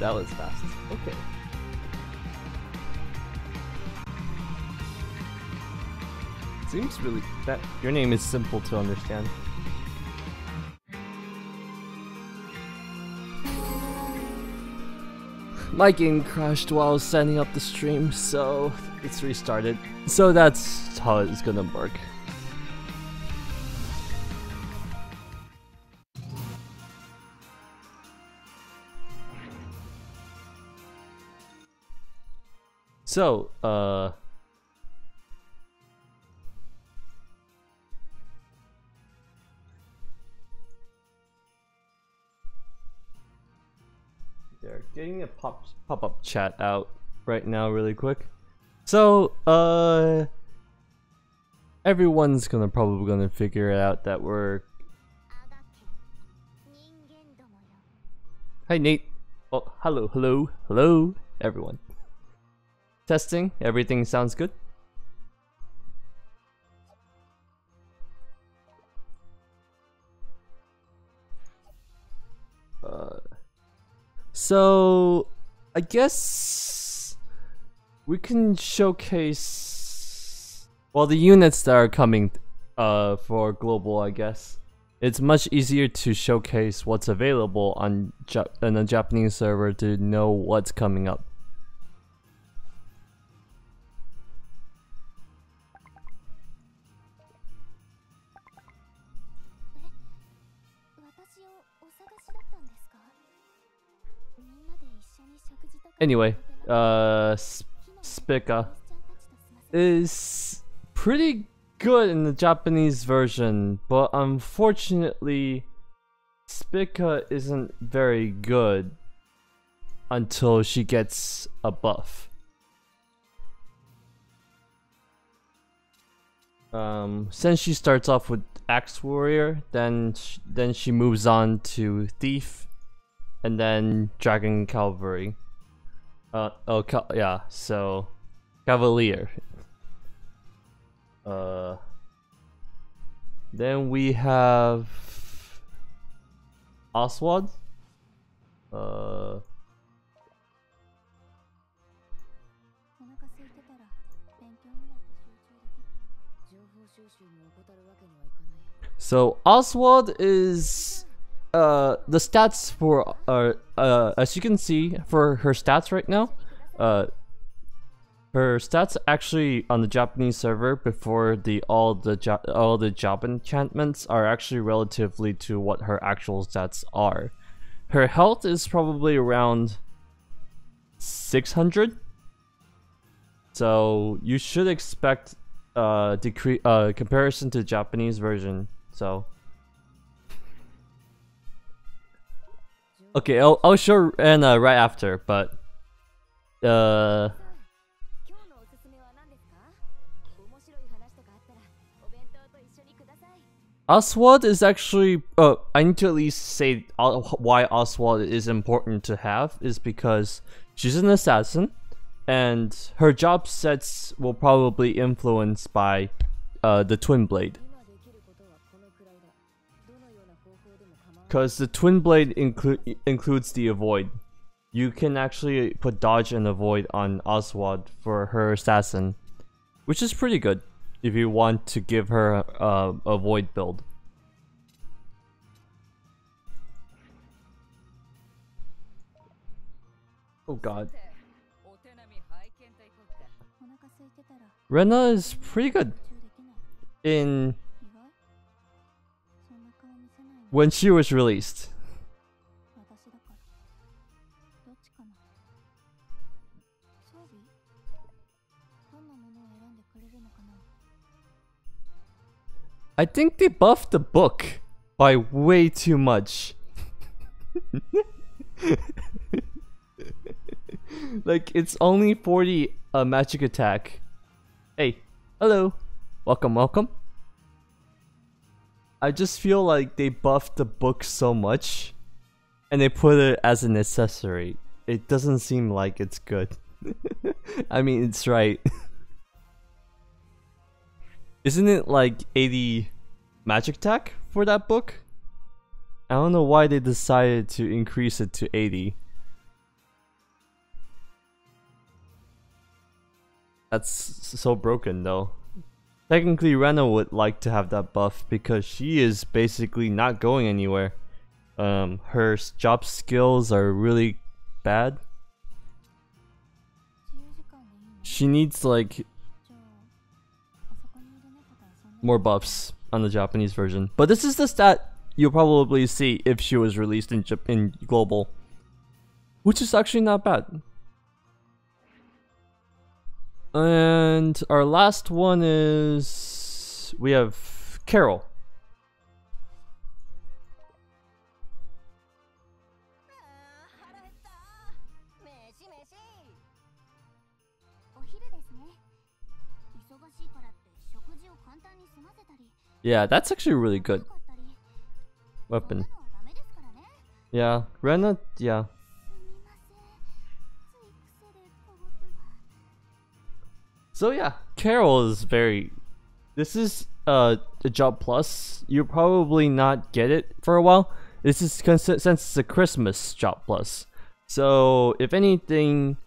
that was fast. Okay. Seems really that your name is simple to understand. My game crashed while I was setting up the stream, so it's restarted. So that's how it's gonna work. So, they're getting a pop-up chat out right now really quick. So, everyone's probably gonna figure it out that we're... Hi Nate! Oh, hello, everyone. Testing, everything sounds good? So I guess we can showcase the units that are coming for global. I guess it's much easier to showcase what's available on a Japanese server to know what's coming up. Anyway, Spica is pretty good in the Japanese version, but unfortunately, Spica isn't very good until she gets a buff. Since she starts off with Axe Warrior, then she moves on to Thief, and then Dragon Cavalry. Yeah, so Cavalier. Then we have Oswald. So Oswald is the stats for as you can see for her stats right now, her stats actually on the Japanese server before all the job enchantments are actually relatively to what her actual stats are. Her health is probably around 600, so you should expect comparison to the Japanese version. So okay, I'll show Anna right after, but Oswald is actually I need to at least say why Oswald is important to have is because she's an assassin and her job sets will probably influence by the Twin Blade. Because the Twin Blade includes the Avoid. You can actually put Dodge and Avoid on Oswald for her assassin, which is pretty good if you want to give her a Avoid build. Oh god. Rena is pretty good in when she was released. I think they buffed the book by way too much. Like, it's only 40 magic attack. Hey, hello. Welcome. I just feel like they buffed the book so much and they put it as an accessory. It doesn't seem like it's good. I mean, it's right. Isn't it like 80 magic attack for that book? I don't know why they decided to increase it to 80. That's so broken though. Technically, Rena would like to have that buff because she is basically not going anywhere. Her job skills are really bad. She needs like more buffs on the Japanese version. But this is the stat you'll probably see if she was released in global, which is actually not bad. And our last one is we have Carol. Yeah, that's actually a really good weapon. Yeah, Rena, yeah. So yeah, Carol is very... This is a job plus. You'll probably not get it for a while. This is since it's a Christmas job plus. So if anything,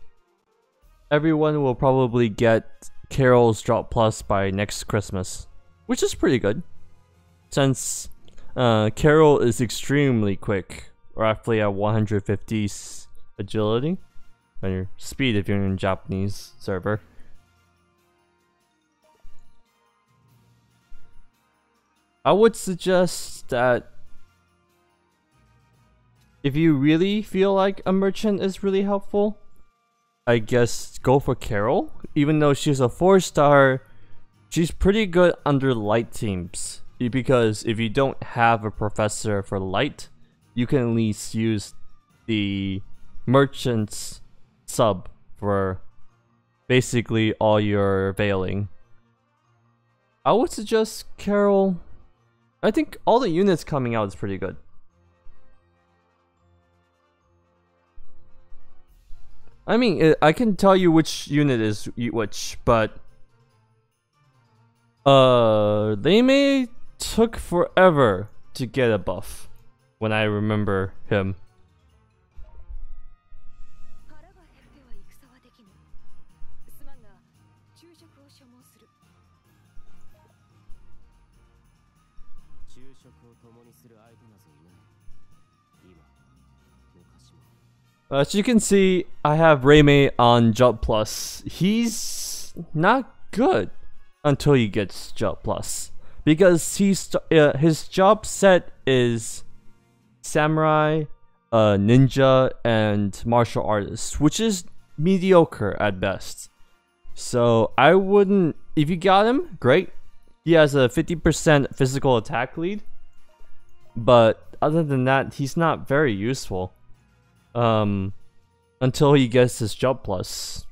everyone will probably get Carol's job plus by next Christmas, which is pretty good. Since Carol is extremely quick, roughly at 150 agility, or your speed if you're in a Japanese server. I would suggest that if you really feel like a merchant is really helpful, I guess go for Carol. Even though she's a 4-star, she's pretty good under light teams. Because if you don't have a professor for light, you can at least use the merchant's sub for basically all your veiling. I would suggest Carol. I think all the units coming out is pretty good. I mean, I can tell you which unit is which, but they may took forever to get a buff when I remember him. As you can see, I have Reimei on Job Plus. He's not good until he gets Job Plus, because his job set is Samurai, Ninja, and Martial Artist, which is mediocre at best. So I wouldn't... If you got him, great. He has a 50% physical attack lead, but other than that, he's not very useful. Until he gets his Job Plus,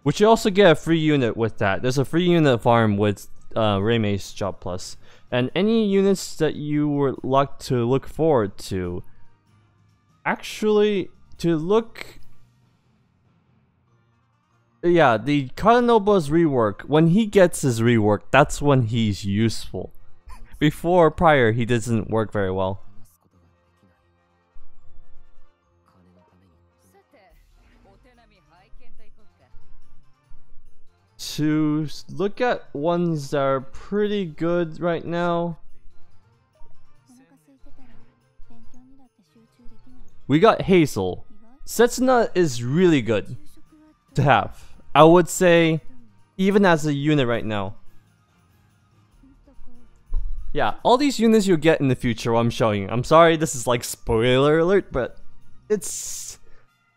which you also get a free unit with that. There's a free unit farm with Reimei's Job Plus, and any units that you would like to look forward to. Actually, yeah, the Katanoba's rework. When he gets his rework, that's when he's useful. Prior, he doesn't work very well. To look at ones that are pretty good right now, we got Hazel. Setsuna is really good to have. I would say, even as a unit right now. Yeah, all these units you'll get in the future, I'm showing you. I'm sorry, this is like spoiler alert, but it's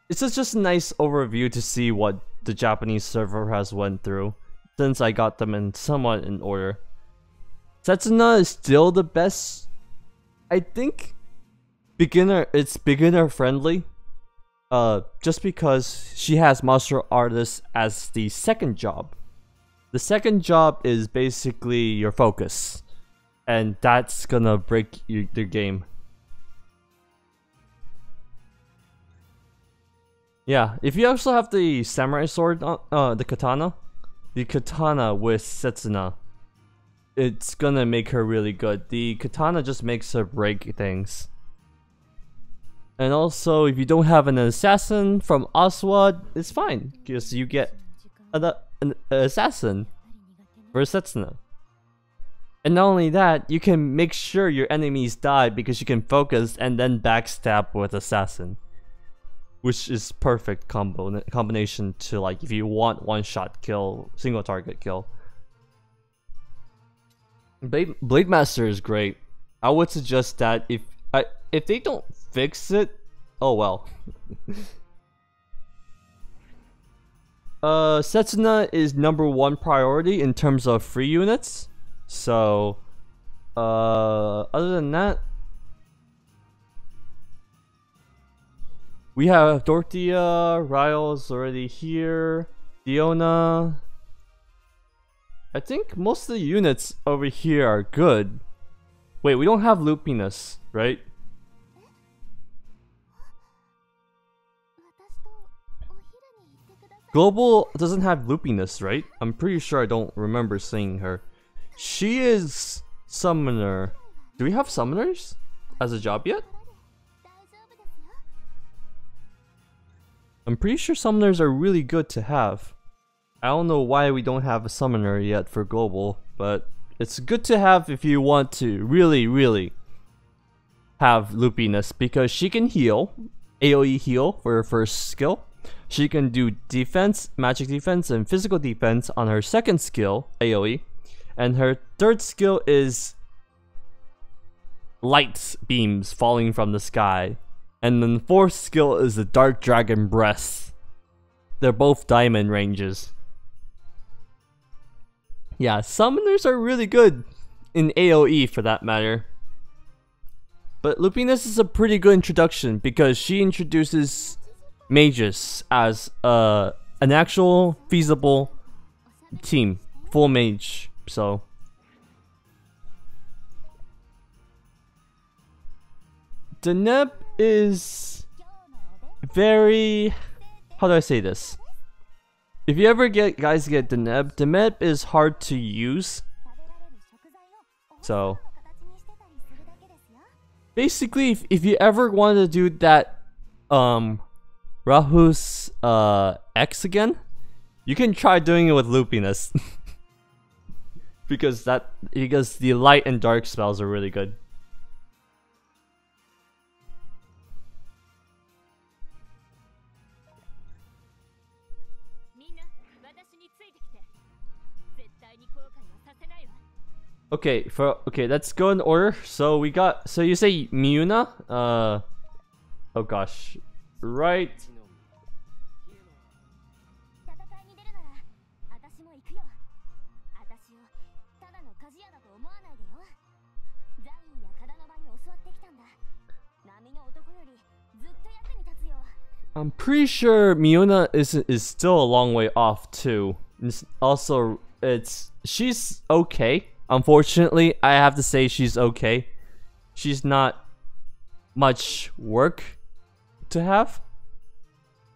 just a nice overview to see what the Japanese server has went through, since I got them in somewhat in order. Setsuna is still the best. I think it's beginner friendly. Just because she has Martial Artist as the second job. The second job is basically your focus, and that's gonna break the game. Yeah, if you also have the samurai sword, the katana with Setsuna, it's gonna make her really good. The katana just makes her break things. And also, if you don't have an assassin from Aswad, it's fine, because you get an assassin for Setsuna. And not only that, you can make sure your enemies die because you can focus and then backstab with assassin, which is perfect combination to like if you want one-shot kill, single target kill. Blade Master is great. I would suggest that if they don't fix it, oh well. Setsuna is #1 priority in terms of free units. So, other than that, we have Dorothea, Ryle's already here, Diona. I think most of the units over here are good. Wait, we don't have Lupinus, right? Global doesn't have Lupinus, right? I'm pretty sure I don't remember seeing her. She is Summoner. Do we have Summoners as a job yet? I'm pretty sure Summoners are really good to have. I don't know why we don't have a Summoner yet for Global, but it's good to have if you want to really have Lupinus, because she can heal, AoE heal for her first skill. She can do defense, magic defense, and physical defense on her second skill, AoE. And her third skill is light beams falling from the sky. And then the fourth skill is the Dark Dragon Breath. They're both diamond ranges. Yeah, summoners are really good in AoE for that matter. But Lupinus is a pretty good introduction because she introduces mages as an actual feasible team, full mage. So Deneb is very, how do I say this? If you ever get Deneb is hard to use. So basically, if you ever wanted to do that Rahu's X again, you can try doing it with Lupinus. because the light and dark spells are really good. Okay, let's go in order. So we got, so you say Miuna? Oh gosh. Right. I'm pretty sure Miuna is still a long way off too. Also, she's okay. Unfortunately, I have to say she's okay. She's not much work to have.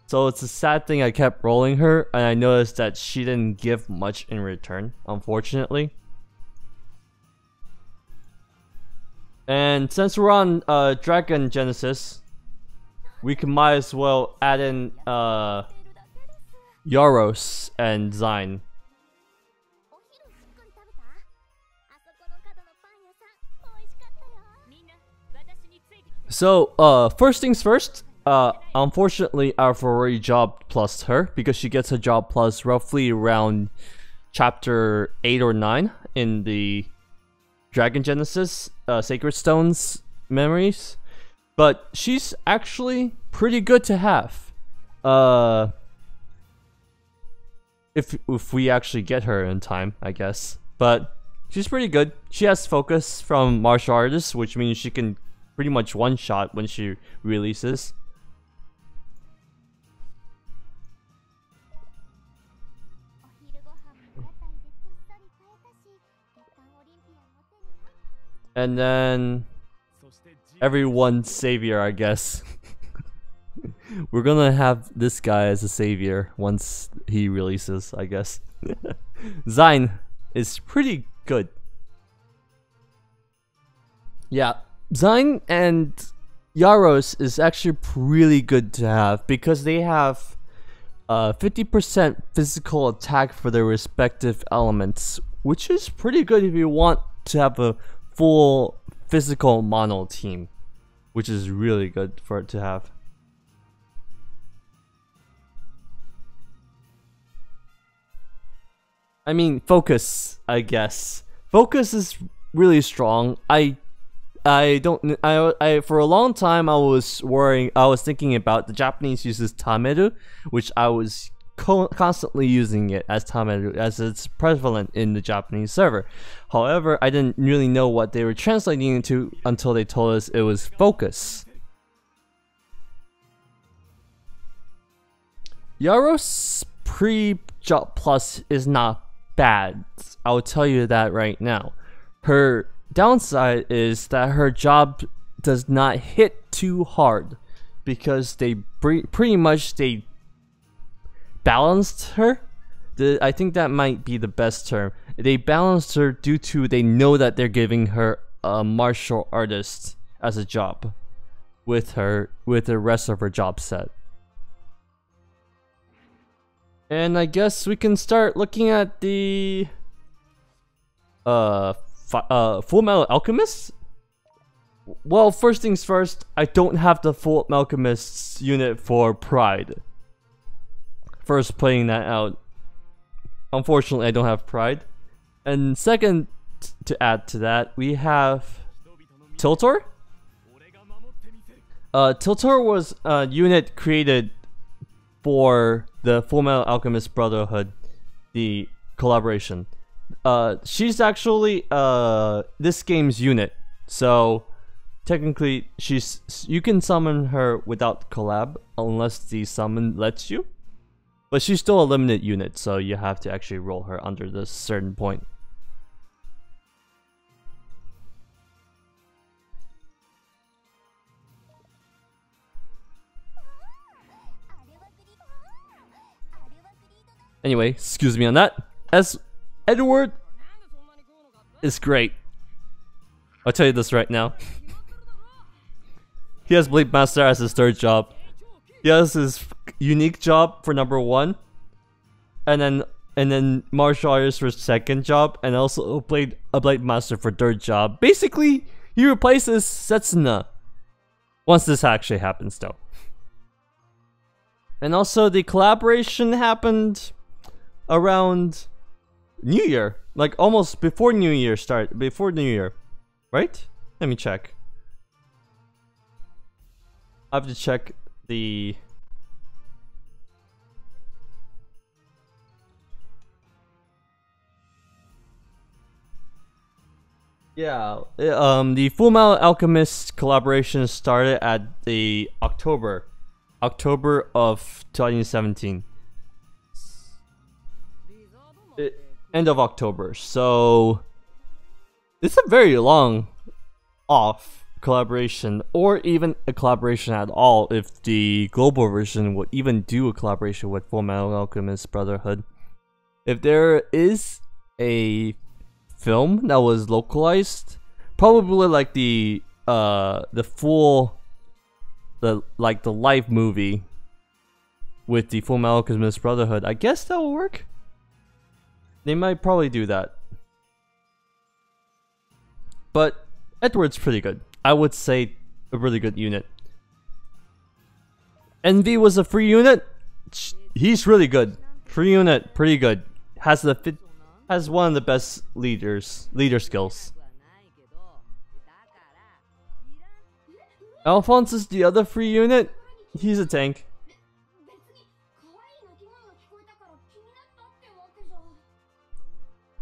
So it's a sad thing I kept rolling her, and I noticed that she didn't give much in return, unfortunately. And since we're on Dragon Genesis, we might as well add in Yaros and Zine. So, first things first, unfortunately I've already job plus her because she gets a job plus roughly around chapter 8 or 9 in the Dragon Genesis Sacred Stones memories. But she's actually pretty good to have. If we actually get her in time, I guess. But she's pretty good. She has focus from martial artists, which means she can pretty much one shot when she releases. And then everyone's savior, I guess. We're gonna have this guy as a savior once he releases, I guess. Zine is pretty good. Yeah, Zine and Yaros is actually really good to have because they have 50% physical attack for their respective elements, which is pretty good if you want to have a full physical mono team, which is really good for it to have. I mean, focus, I guess. Focus is really strong. I for a long time I was thinking about the Japanese uses tameru, which I was constantly using it as tameru, as it's prevalent in the Japanese server. However, I didn't really know what they were translating into until they told us it was focus. Yaro's pre-job plus is not bad, I'll tell you that right now. Her downside is that her job does not hit too hard because they pretty much balanced her. I think that might be the best term. They balanced her due to they know that they're giving her a martial artist as a job with the rest of her job set. And I guess we can start looking at the Full Metal Alchemist. Well, first things first, I don't have the Full Metal Alchemist unit for Pride. First, playing that out. Unfortunately, I don't have Pride. And second, to add to that, we have Tiltor. Tiltor was a unit created for the Full Metal Alchemist Brotherhood, the collaboration. She's actually this game's unit, so technically you can summon her without collab unless the summon lets you, but she's still a limited unit, so you have to actually roll her under this certain point. Anyway, excuse me on that. As Edward is great. I'll tell you this right now. He has Blade Master as his third job. He has his unique job for number 1, and then martial artist for second job, and also a Blade Master for third job. Basically, he replaces Setsuna once this actually happens, though. And also, the collaboration happened around New Year, like almost before New Year, right? Let me check. I have to check the the Full Metal Alchemist collaboration started at the October of 2017. End of October, so it's a very long off collaboration, or even a collaboration at all if the global version would even do a collaboration with Full Metal Alchemist Brotherhood. If there is a film that was localized, probably like the live movie with the Full Metal Alchemist Brotherhood, I guess that will work. They might probably do that. But Edward's pretty good. I would say a really good unit. Envy was a free unit. He's really good. Free unit, pretty good. Has one of the best leader skills. Alphonse is the other free unit. He's a tank.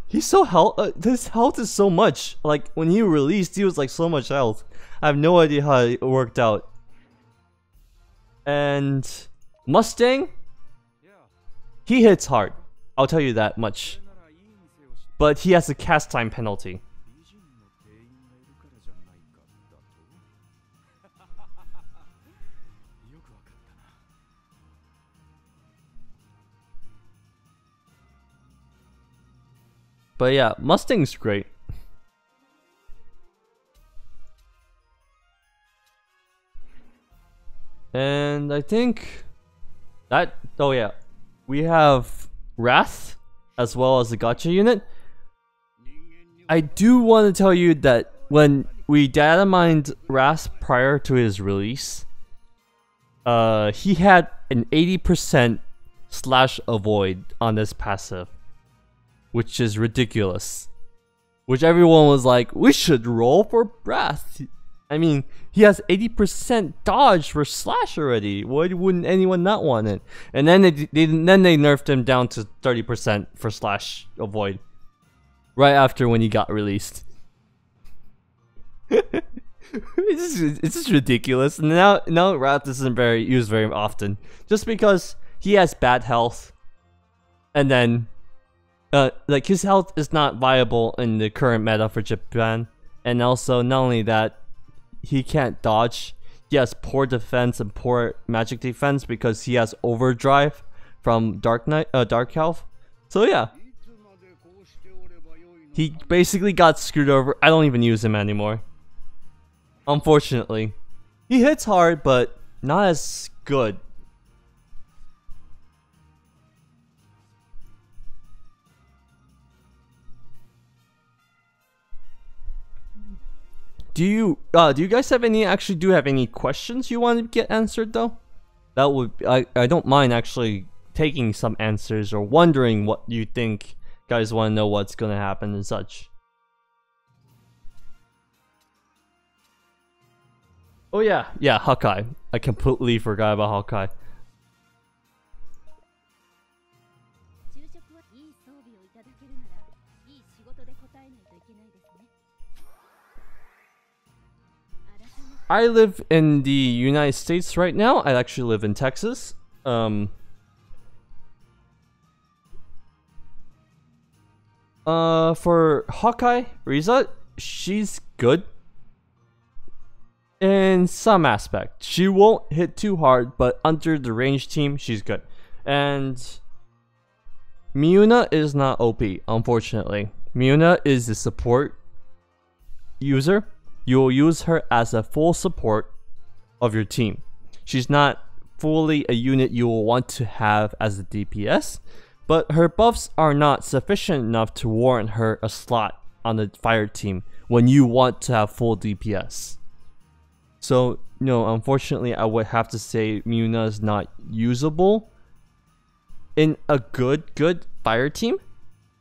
He's so his health is so much. Like when he released, he was like so much health. I have no idea how it worked out. And Mustang, he hits hard. I'll tell you that much. But he has a cast time penalty. But yeah, Mustang's great. And I think that, oh yeah, we have Wrath as well as the Gacha unit. I do want to tell you that when we data mined Wrath prior to his release, he had an 80% slash avoid on this passive, which is ridiculous. Which everyone was like, we should roll for Wrath. I mean, he has 80% dodge for slash already. Why wouldn't anyone not want it? And then they nerfed him down to 30% for slash avoid right after when he got released. It's just ridiculous. And now Wrath isn't used very often, just because he has bad health, and then like his health is not viable in the current meta for Japan. And also, not only that, he can't dodge. He has poor defense and poor magic defense because he has overdrive from Dark Elf. So yeah, he basically got screwed over. I don't even use him anymore, unfortunately. He hits hard, but not as good. Do you guys have any questions you want to get answered though? That would I don't mind actually taking some answers or wondering what you think guys want to know what's gonna happen and such. Oh yeah, Hawkeye. I completely forgot about Hawkeye. I live in the United States right now. I actually live in Texas. For Hawkeye, Riza, she's good in some aspect. She won't hit too hard, but under the range team, she's good. And Miuna is not OP, unfortunately. Miuna is the support user. You will use her as a full support of your team. She's not fully a unit you will want to have as a DPS, but her buffs are not sufficient enough to warrant her a slot on the fire team when you want to have full DPS. So, no, unfortunately, I would have to say Miuna is not usable in a good fire team,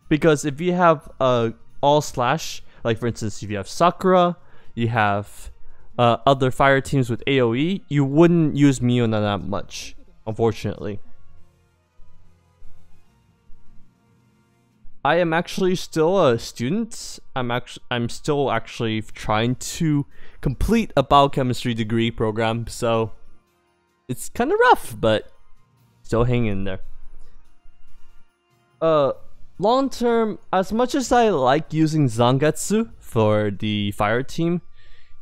because if you have all slash, like for instance, if you have Sakura, you have other fire teams with AoE, you wouldn't use Miuna that much, unfortunately. I am actually still a student. I'm still actually trying to complete a biochemistry degree program, so it's kind of rough, but still hanging in there. Long term, as much as I like using Zangetsu for the fire team,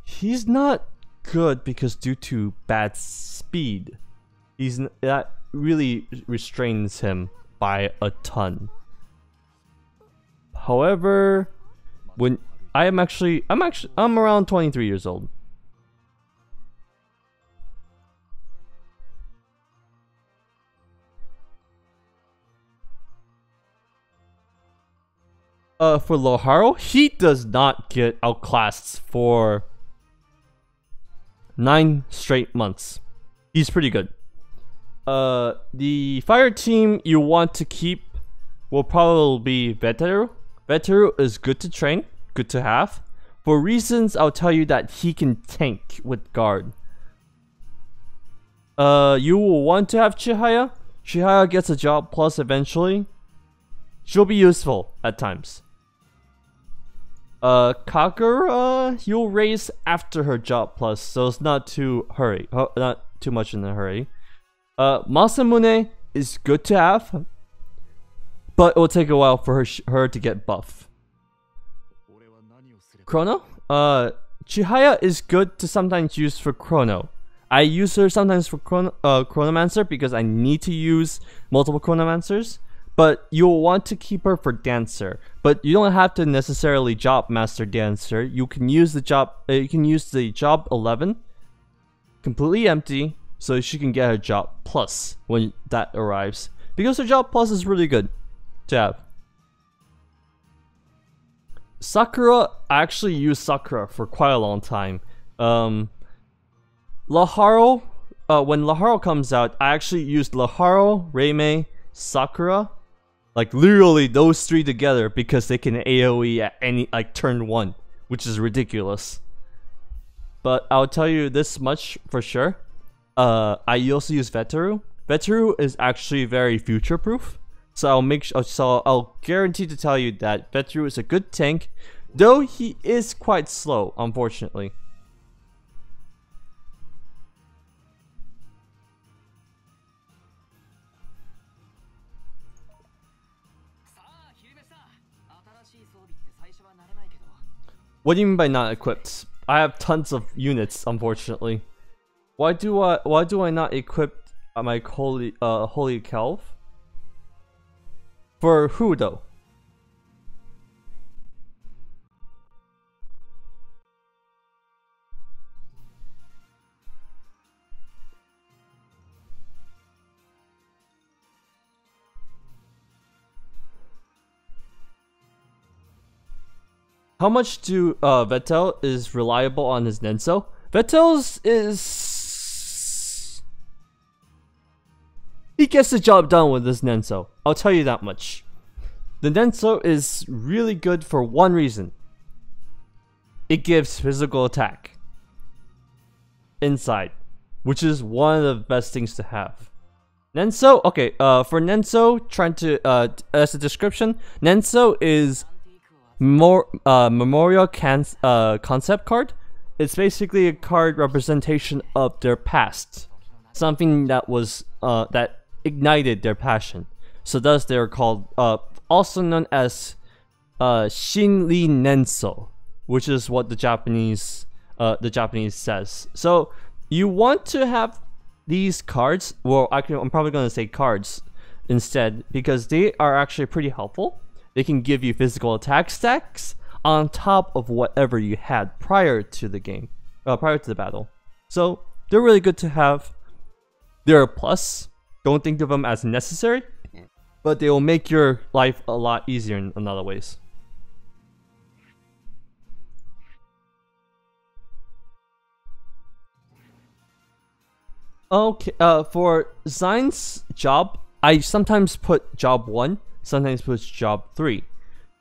he's not good because due to bad speed, that really restrains him by a ton. However, when I'm around 23 years old. For Loharo, he does not get outclassed for 9 straight months. He's pretty good. The fire team you want to keep will probably be Veteru. Veteru is good to train, good to have. For reasons I'll tell you that he can tank with guard. You will want to have Chihaya. Chihaya gets a job plus eventually. She'll be useful at times. Kagura, you'll raise after her job plus, so it's not too much in a hurry. Masamune is good to have, but it will take a while for her to get buff. Chrono? Chihaya is good to sometimes use for Chrono. I use her sometimes for Chronomancer because I need to use multiple Chronomancers. But you'll want to keep her for Dancer. But you don't have to necessarily job master Dancer. You can use the job. You can use the job 11 completely empty, so she can get her job plus when that arrives. because the job plus is really good to have. Sakura, I actually used Sakura for quite a long time. Laharo, when Laharo comes out, I actually used Laharo, Reimei, Sakura, like literally those three together because they can AoE at any like turn 1, which is ridiculous. But I'll tell you this much for sure. I also use Veteru. Veteru is actually very future-proof. So I'll guarantee to tell you that Veteru is a good tank, though he is quite slow, unfortunately. What do you mean by not equipped? I have tons of units, unfortunately. Why do I not equip my holy calf? For who though? How much do Vettel is reliable on his Nenso? Vettel's is... he gets the job done with this Nenso. I'll tell you that much. The Nenso is really good for one reason. It gives physical attack inside, which is one of the best things to have. Nenso, okay, for Nenso, trying to, as a description, Nenso is more memorial concept card. It's basically a card representation of their past, something that was that ignited their passion. So thus they're called also known as Shinri Nenso, which is what the Japanese says. So you want to have these cards. Well, actually, I'm probably going to say cards instead because they are actually pretty helpful. They can give you physical attack stacks on top of whatever you had prior to the game, prior to the battle. So they're really good to have. They're a plus. Don't think of them as necessary, but they will make your life a lot easier in other ways. Okay, for Zion's job, I sometimes put job 1. Sometimes puts job 3.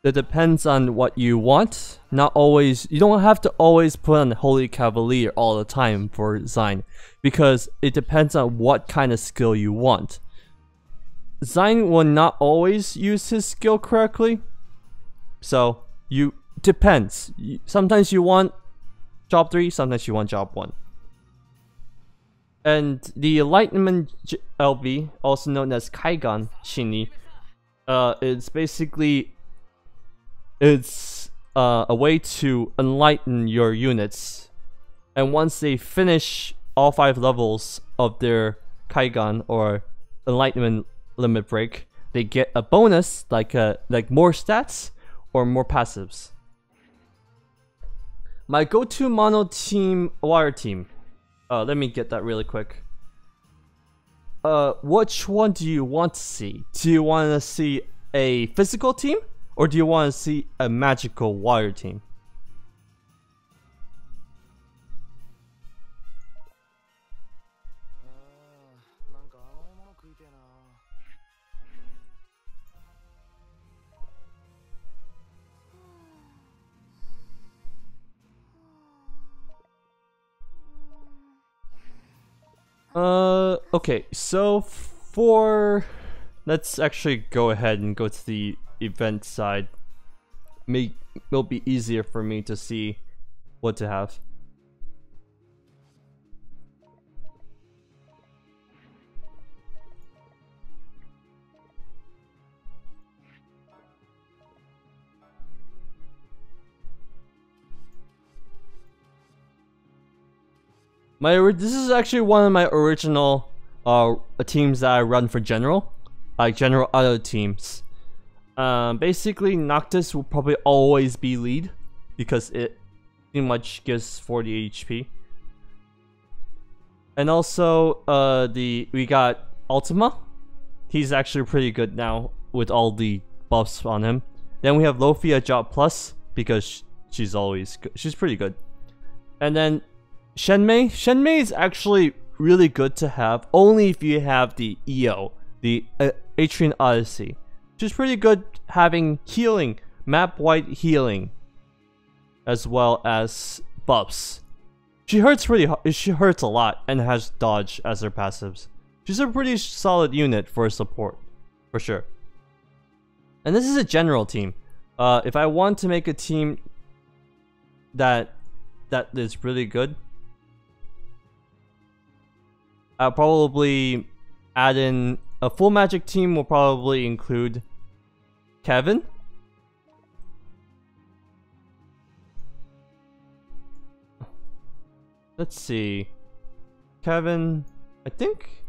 It depends on what you want. Not always, you don't have to always put on Holy Cavalier all the time for Zion, because it depends on what kind of skill you want. Zion will not always use his skill correctly, so depends. Sometimes you want job 3, sometimes you want job 1. And the Enlightenment LB, also known as Kaigan Shinri, it's basically a way to enlighten your units, and once they finish all 5 levels of their Kaigan or Enlightenment limit break, they get a bonus like more stats or more passives. My go-to mono team wire team. Let me get that really quick. Which one do you want to see? Do you want to see a physical team, or do you want to see a magical wire team? Okay, so let's actually go ahead and go to the event side. It'll be easier for me to see what to have. This is actually one of my original teams that I run for general, like general auto teams. Basically, Noctis will probably always be lead because it pretty much gives 40 HP. And also, we got Ultima, He's actually pretty good now with all the buffs on him. Then we have Lofi at Job Plus because she's always good. She's pretty good. And then Shenmei. Shenmei is actually really good to have only if you have the EO, the Atrian Odyssey. She's pretty good having healing, map-wide healing, as well as buffs. She hurts she hurts a lot and has dodge as her passives. She's a pretty solid unit for support, for sure. And this is a general team. If I want to make a team that is really good, I'll probably add in a full magic team. Will probably include Kevin, let's see, Kevin, I think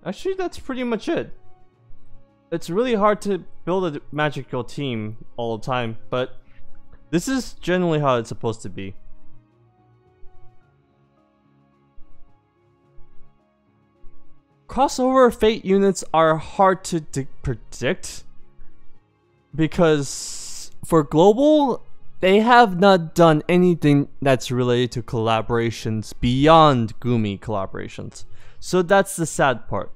actually that's pretty much it. It's really hard to build a magical team all the time, but this is generally how it's supposed to be. Crossover Fate units are hard to predict because for global, they have not done anything that's related to collaborations beyond Gumi collaborations. So that's the sad part.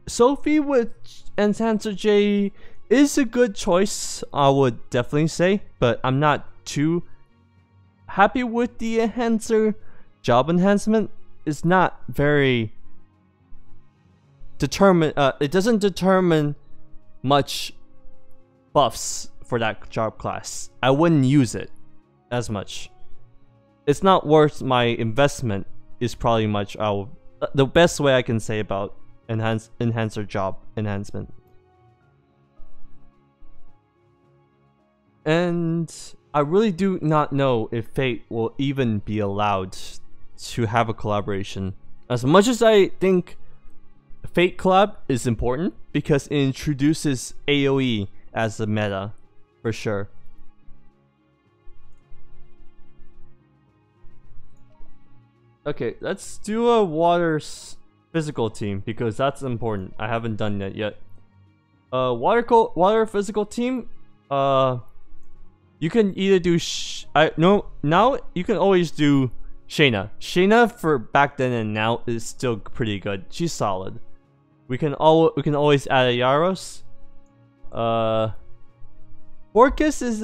Sophie with Enhancer J is a good choice, I would definitely say, but I'm not too happy with the enhancer. Job enhancement is not very determined. It doesn't determine much buffs for that job class. I wouldn't use it as much. It's not worth my investment. Is probably much. The best way I can say about enhancer job enhancement. And I really do not know if Fate will even be allowed to have a collaboration. As much as I think Fate collab is important because it introduces AoE as a meta, for sure. Okay, let's do a water physical team because that's important. I haven't done that yet. Water physical team. You can either do now you can always do Shayna. Shayna for back then and now is still pretty good. She's solid. We can always add a Yaros. Orcus is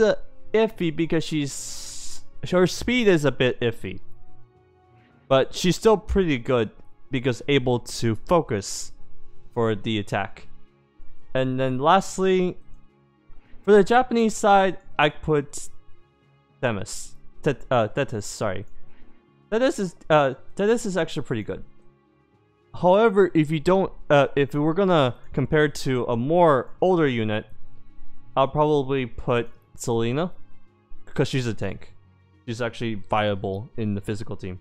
iffy because her speed is a bit iffy. But she's still pretty good because able to focus for the attack. And then lastly, for the Japanese side, I put Thetis. Sorry. Thetis is actually pretty good. However, if you don't, if we were gonna compare it to a more older unit, I'll probably put Selena because she's a tank. She's actually viable in the physical team.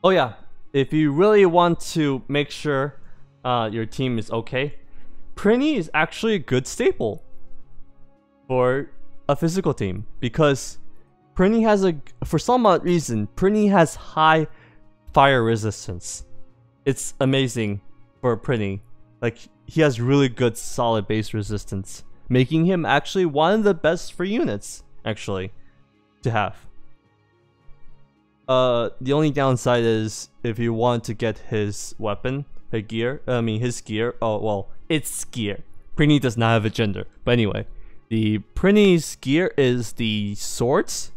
Oh yeah, if you really want to make sure your team is okay, Prinny is actually a good staple for a physical team because Prinny has for some odd reason, Prinny has high fire resistance. It's amazing for Prinny. Like, he has really good solid base resistance, making him actually one of the best for units, actually, to have. The only downside is if you want to get his weapon, his gear, oh well, it's gear. Prinny does not have a gender. But anyway, the Prinny's gear is the swords,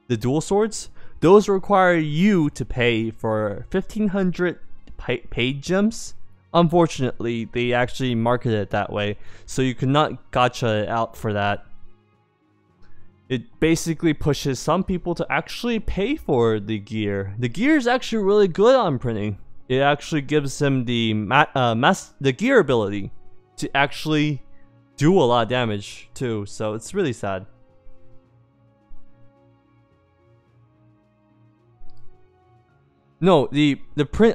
the dual swords. Those require you to pay for 1,500 paid gems. Unfortunately, they actually market it that way, so you cannot gacha it out for that. It basically pushes some people to actually pay for the gear. The gear is actually really good on Prinny. It actually gives him the gear ability to actually do a lot of damage too, so it's really sad. No,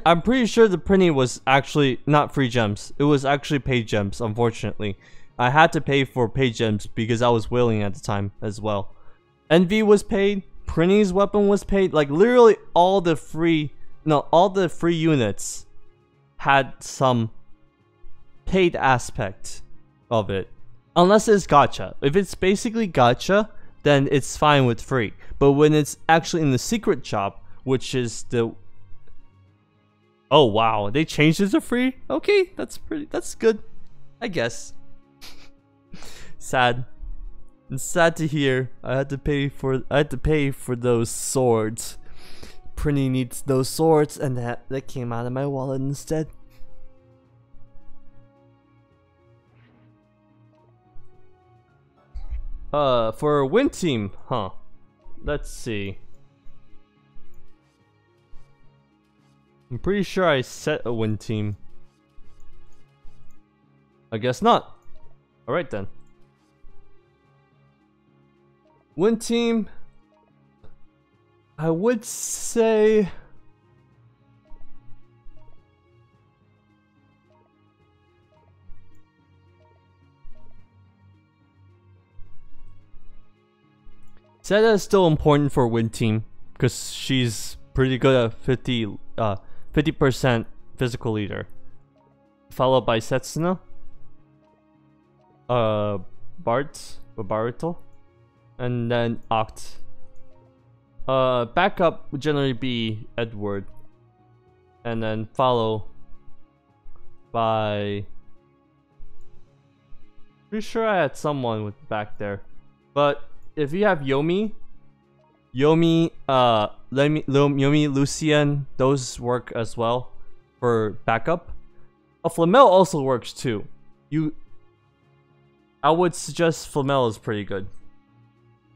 I'm pretty sure the Prinny was actually not free gems. It was actually paid gems, unfortunately. I had to pay for paid gems because I was whaling at the time as well. Envy was paid, Prinny's weapon was paid, like literally all the free units had some paid aspect of it. Unless it's gacha. If it's basically gacha, then it's fine with free. But when it's actually in the secret shop, which is the... Oh wow, they changed it to free? Okay, that's good, I guess. Sad. It's sad to hear. I had to pay for those swords. Prinny needs those swords, and that came out of my wallet instead. For a win team, huh? Let's see. I'm pretty sure I set a win team. I guess not. Alright then. Win team, I would say... Zeta is still important for a win team because she's pretty good at 50% physical leader. Followed by Setsuna, Baruto, and then Oct. Backup would generally be Edward, and then follow by... Pretty sure I had someone with back there, but if you have Yomi, Lucian, those work as well for backup. Flamel also works too. I would suggest Flamel is pretty good.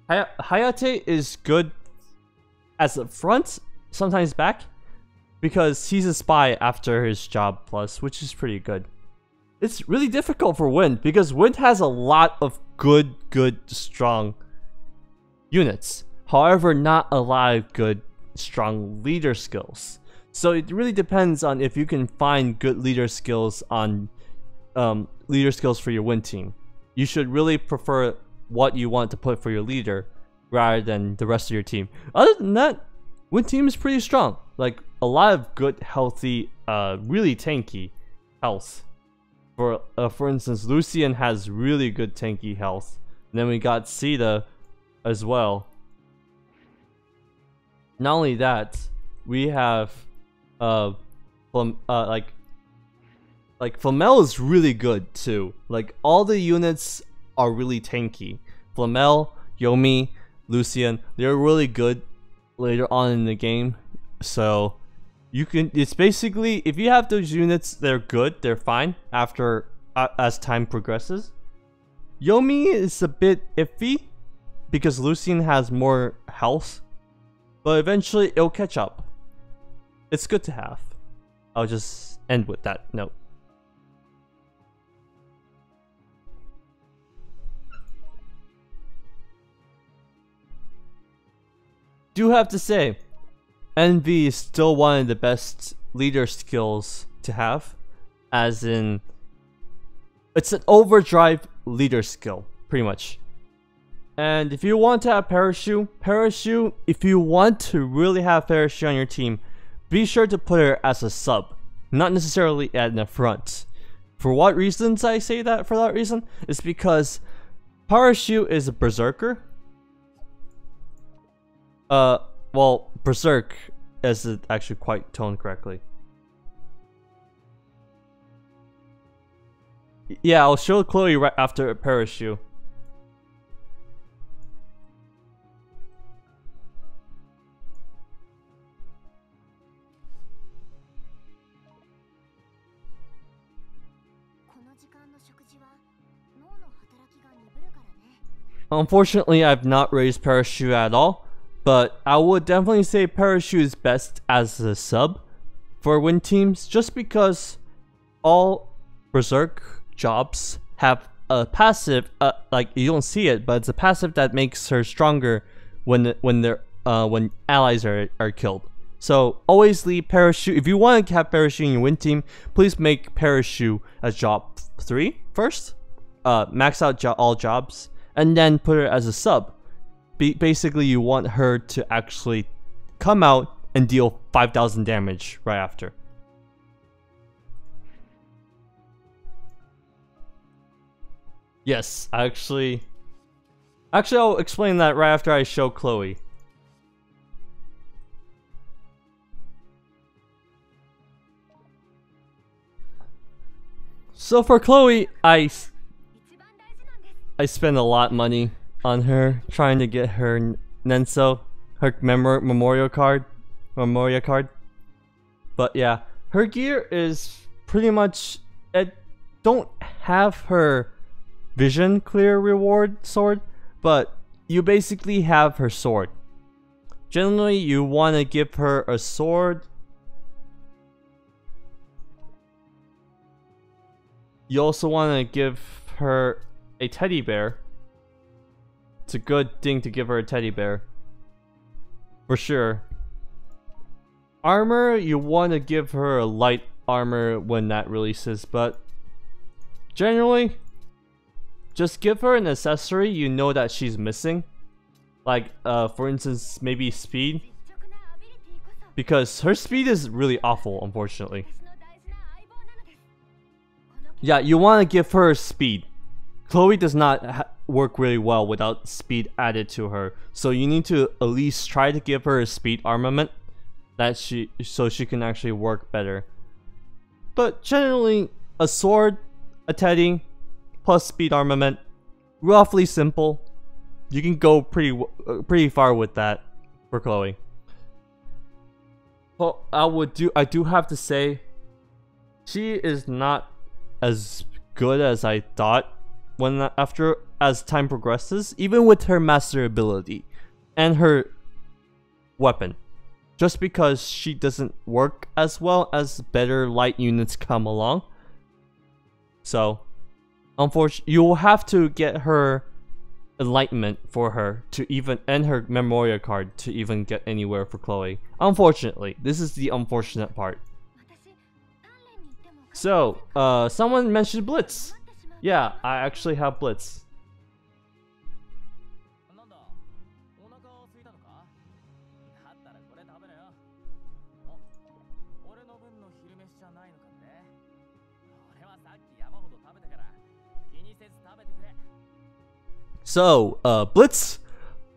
Hayate is good as a front, sometimes back, because he's a spy after his job plus, which is pretty good. It's really difficult for Wind because Wind has a lot of good, strong units. However, not a lot of good, strong leader skills. So it really depends on if you can find good leader skills on leader skills for your Wind team. You should really prefer what you want to put for your leader rather than the rest of your team. Other than that, Wind team is pretty strong. Like a lot of good, healthy, really tanky health. For instance, Lucian has really good tanky health. And then we got Sita as well. Not only that, we have like Flamel is really good too. Like all the units are really tanky. Flamel, Yomi, Lucian, they're really good later on in the game. So you can, it's basically, if you have those units, they're good, they're fine after as time progresses. Yomi is a bit iffy because Lucian has more health, but eventually it'll catch up. It's good to have. I'll just end with that note. Do have to say, Envy is still one of the best leader skills to have, as in it's an overdrive leader skill, pretty much. And if you want to have Parachute, if you want to really have Parachute on your team, be sure to put her as a sub, not necessarily at the front. For what reasons I say that? For that reason, it's because Parachute is a berserker. Well, Berserk is actually quite toned correctly. Yeah, I'll show Chloe right after Parachute. Unfortunately, I've not raised Parachute at all, but I would definitely say Parachute is best as a sub for win teams, just because all Berserk jobs have a passive, like you don't see it, but it's a passive that makes her stronger when allies are killed. So always leave Parachute. If you want to have Parachute in your win team, please make Parachute a job 3 first, max out all jobs, and then put her as a sub. Basically, you want her to actually come out and deal 5,000 damage right after. Yes, actually, I'll explain that right after I show Chloe. So for Chloe, I spent a lot of money on her trying to get her Nenso, her memorial card. But yeah, her gear is pretty much, it don't have her vision clear reward sword, but you basically have her sword. Generally, you want to give her a sword. You also want to give her a teddy bear. It's a good thing to give her a teddy bear. For sure. Armor, you want to give her a light armor when that releases, but generally, just give her an accessory you know that she's missing. Like, for instance, maybe speed. Because her speed is really awful, unfortunately. Yeah, you want to give her speed. Chloe does not work really well without speed added to her. So you need to at least try to give her a speed armament so she can actually work better. But generally, a sword, a teddy, plus speed armament, roughly simple. You can go pretty far with that for Chloe. Well, I do have to say, she is not as good as I thought as time progresses, even with her master ability and her weapon. Just because she doesn't work as well as better light units come along. So, unfortunately, you will have to get her enlightenment for her to even, and her memorial card to even get anywhere for Chloe. Unfortunately, this is the unfortunate part. So, someone mentioned Blitz. Yeah, I actually have Blitz. So, Blitz,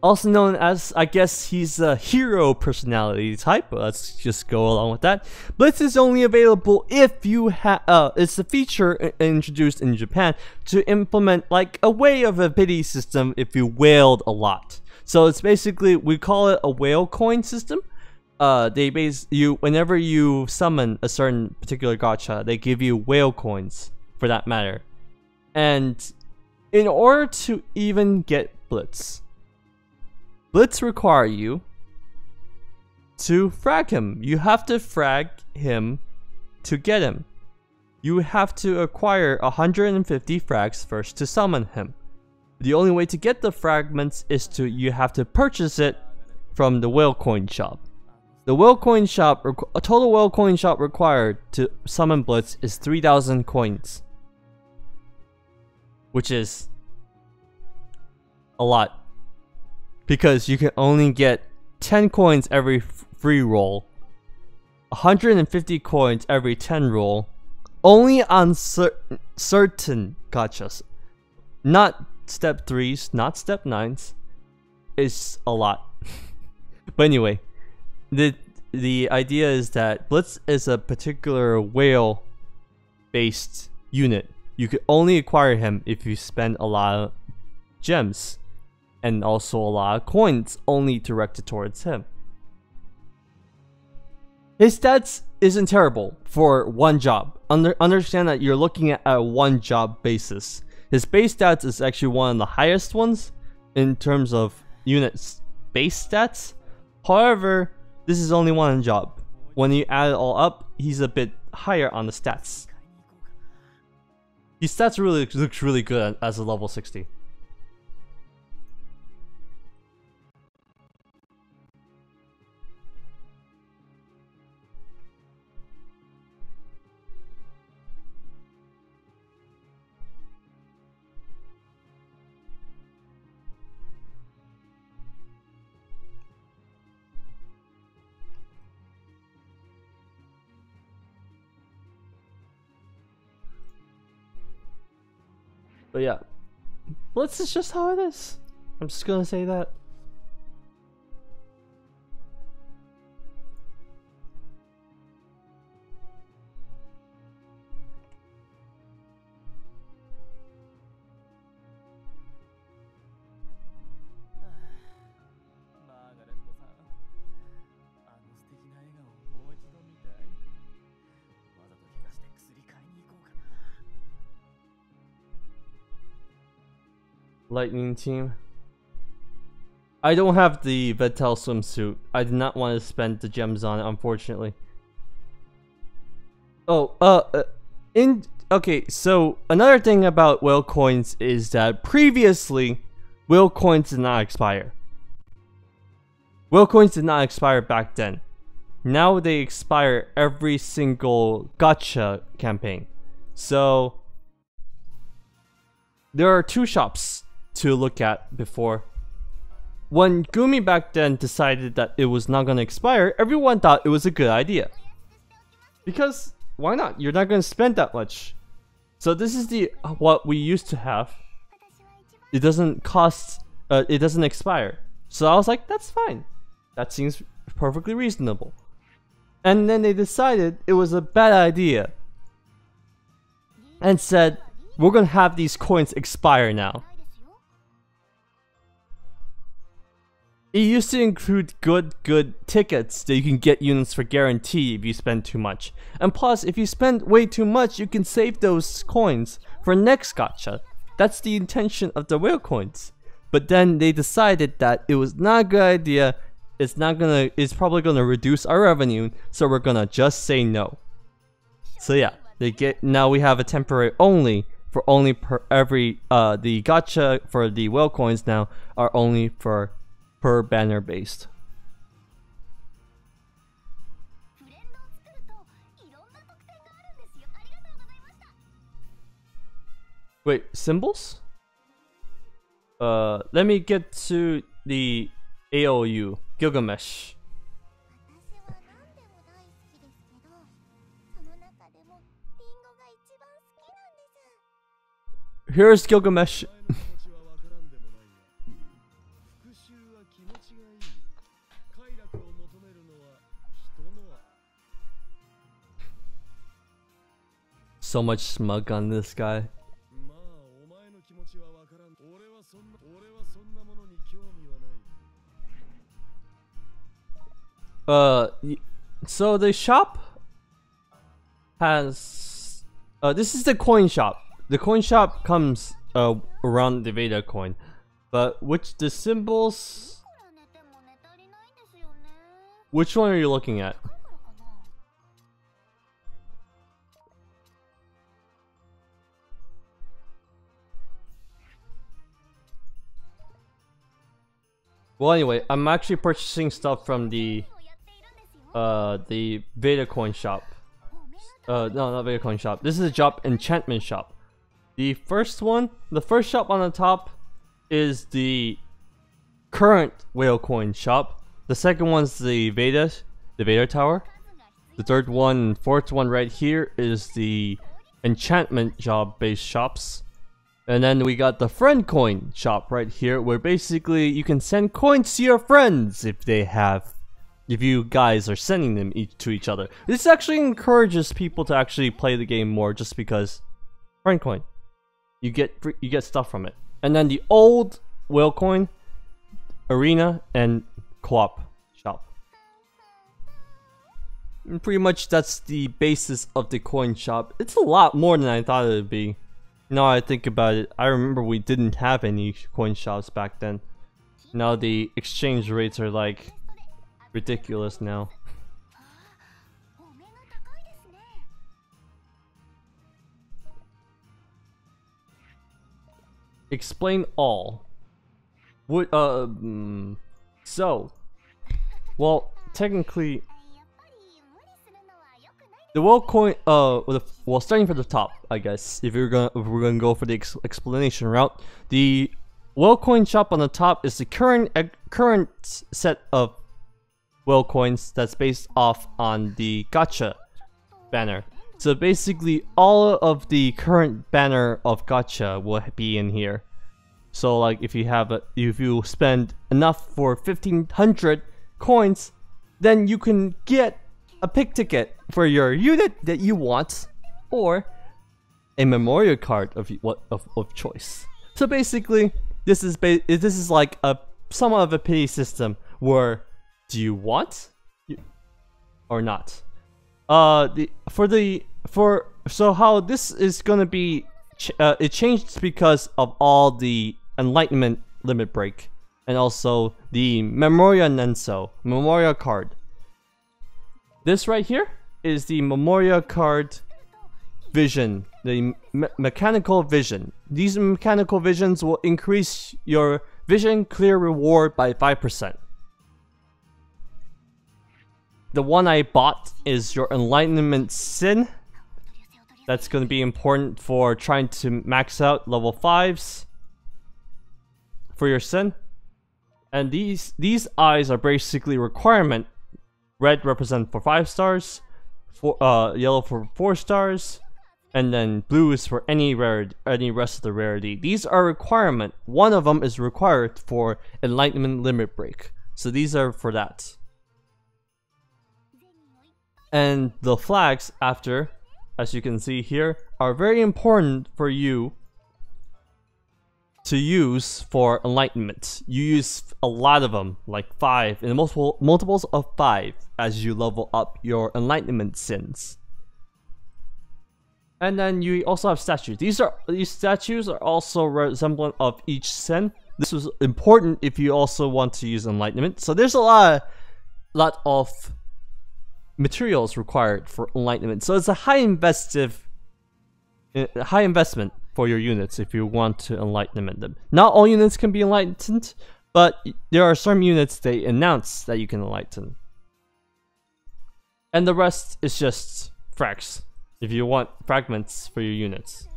also known as, I guess he's a hero personality type, but let's just go along with that. Blitz is only available if you have, it's a feature introduced in Japan to implement like a way of a pity system if you wailed a lot. So it's basically, we call it a whale coin system. Whenever you summon a certain particular gacha, they give you whale coins for that matter. And in order to even get Blitz require you to frag him. You have to frag him to get him. You have to acquire 150 frags first to summon him. The only way to get the fragments is you have to purchase it from the whale coin shop. The whale coin shop, a total whale coin shop required to summon Blitz is 3,000 coins. Which is a lot. Because you can only get 10 coins every free roll, 150 coins every 10 roll, only on certain gachas. Not step 3s, not step 9s. It's a lot. But anyway, the idea is that Blitz is a particular whale based unit. You can only acquire him if you spend a lot of gems and also a lot of coins only directed towards him. His stats isn't terrible for one job. Understand that you're looking at a one job basis. His base stats is actually one of the highest ones in terms of units base stats. However, this is only one job. When you add it all up, he's a bit higher on the stats. His stats looks really good as a level 60. But yeah, Well, this is just how it is. I'm just gonna say that. Lightning team. I don't have the Vettel swimsuit. I did not want to spend the gems on it, unfortunately. Oh, okay, so another thing about whale coins is that previously, whale coins did not expire. Whale coins did not expire back then. Now they expire every single gacha campaign. So, there are two shops to look at before. When Gumi back then decided that it was not going to expire, everyone thought it was a good idea. Because, why not? You're not going to spend that much. So this is the what we used to have. It doesn't cost, it doesn't expire. So I was like, that's fine. That seems perfectly reasonable. And then they decided it was a bad idea. And said, we're going to have these coins expire now. It used to include good tickets that you can get units for guarantee if you spend too much. And plus, if you spend way too much, you can save those coins for next gacha. That's the intention of the whale coins. But then they decided that it was not a good idea. It's probably gonna reduce our revenue, so we're gonna just say no. So yeah, now we have a temporary only per every the gacha for the whale coins now are only for per banner based. Wait, symbols? Let me get to the AOU, Gilgamesh. Here's Gilgamesh. So much smug on this guy. So the shop has this is the coin shop. The coin shop comes around the Veda coin, but the symbols? Which one are you looking at? Well, anyway, I'm actually purchasing stuff from the Veda coin shop. No, not Veda coin shop. This is a shop, enchantment shop. The first shop on the top is the current whale coin shop. The second one's the Veda tower. The third one and fourth one right here is the enchantment job based shops. And then we got the friend coin shop right here, where basically you can send coins to your friends if you guys are sending them to each other. This actually encourages people to actually play the game more, just because friend coin, you get stuff from it. And then the old whale coin, arena, and co-op shop. And pretty much that's the basis of the coin shop. It's a lot more than I thought it would be. Now I think about it, I remember we didn't have any coin shops back then. Now the exchange rates are like ridiculous now. Explain all. What? So, well, technically, the world coin. Well, starting from the top, I guess. If we're gonna go for the explanation route, the world coin shop on the top is the current set of world coins that's based off on the gacha banner. So basically, all of the current banner of gacha will be in here. So like if you spend enough for 1,500 coins, then you can get a pick ticket for your unit that you want, or a memorial card of choice. So basically, this is like a somewhat of a pity system where do you want or not? So how this is gonna be, it changed because of all the enlightenment limit break and also the Memoria Nenso memorial card. This right here is the memorial card vision, the mechanical vision. These mechanical visions will increase your vision clear reward by 5%. The one I bought is your Enlightenment Sin. That's going to be important for trying to max out level 5s for your Sin. And these eyes are basically requirement. Red represent for 5 stars, yellow for 4 stars, and then blue is for any rest of the rarity. These are requirement. One of them is required for Enlightenment Limit Break. So these are for that. And the flags after, as you can see here, are very important for you to use for enlightenment. You use a lot of them, like 5, in multiples of 5 as you level up your enlightenment sins. And then you also have statues. These statues are also resemblant of each sin. This was important if you also want to use enlightenment. So there's a lot of materials required for enlightenment. So it's a high investment for your units if you want to enlightenment them. Not all units can be enlightened, but there are some units they announce that you can enlighten. And the rest is just frags, if you want fragments for your units.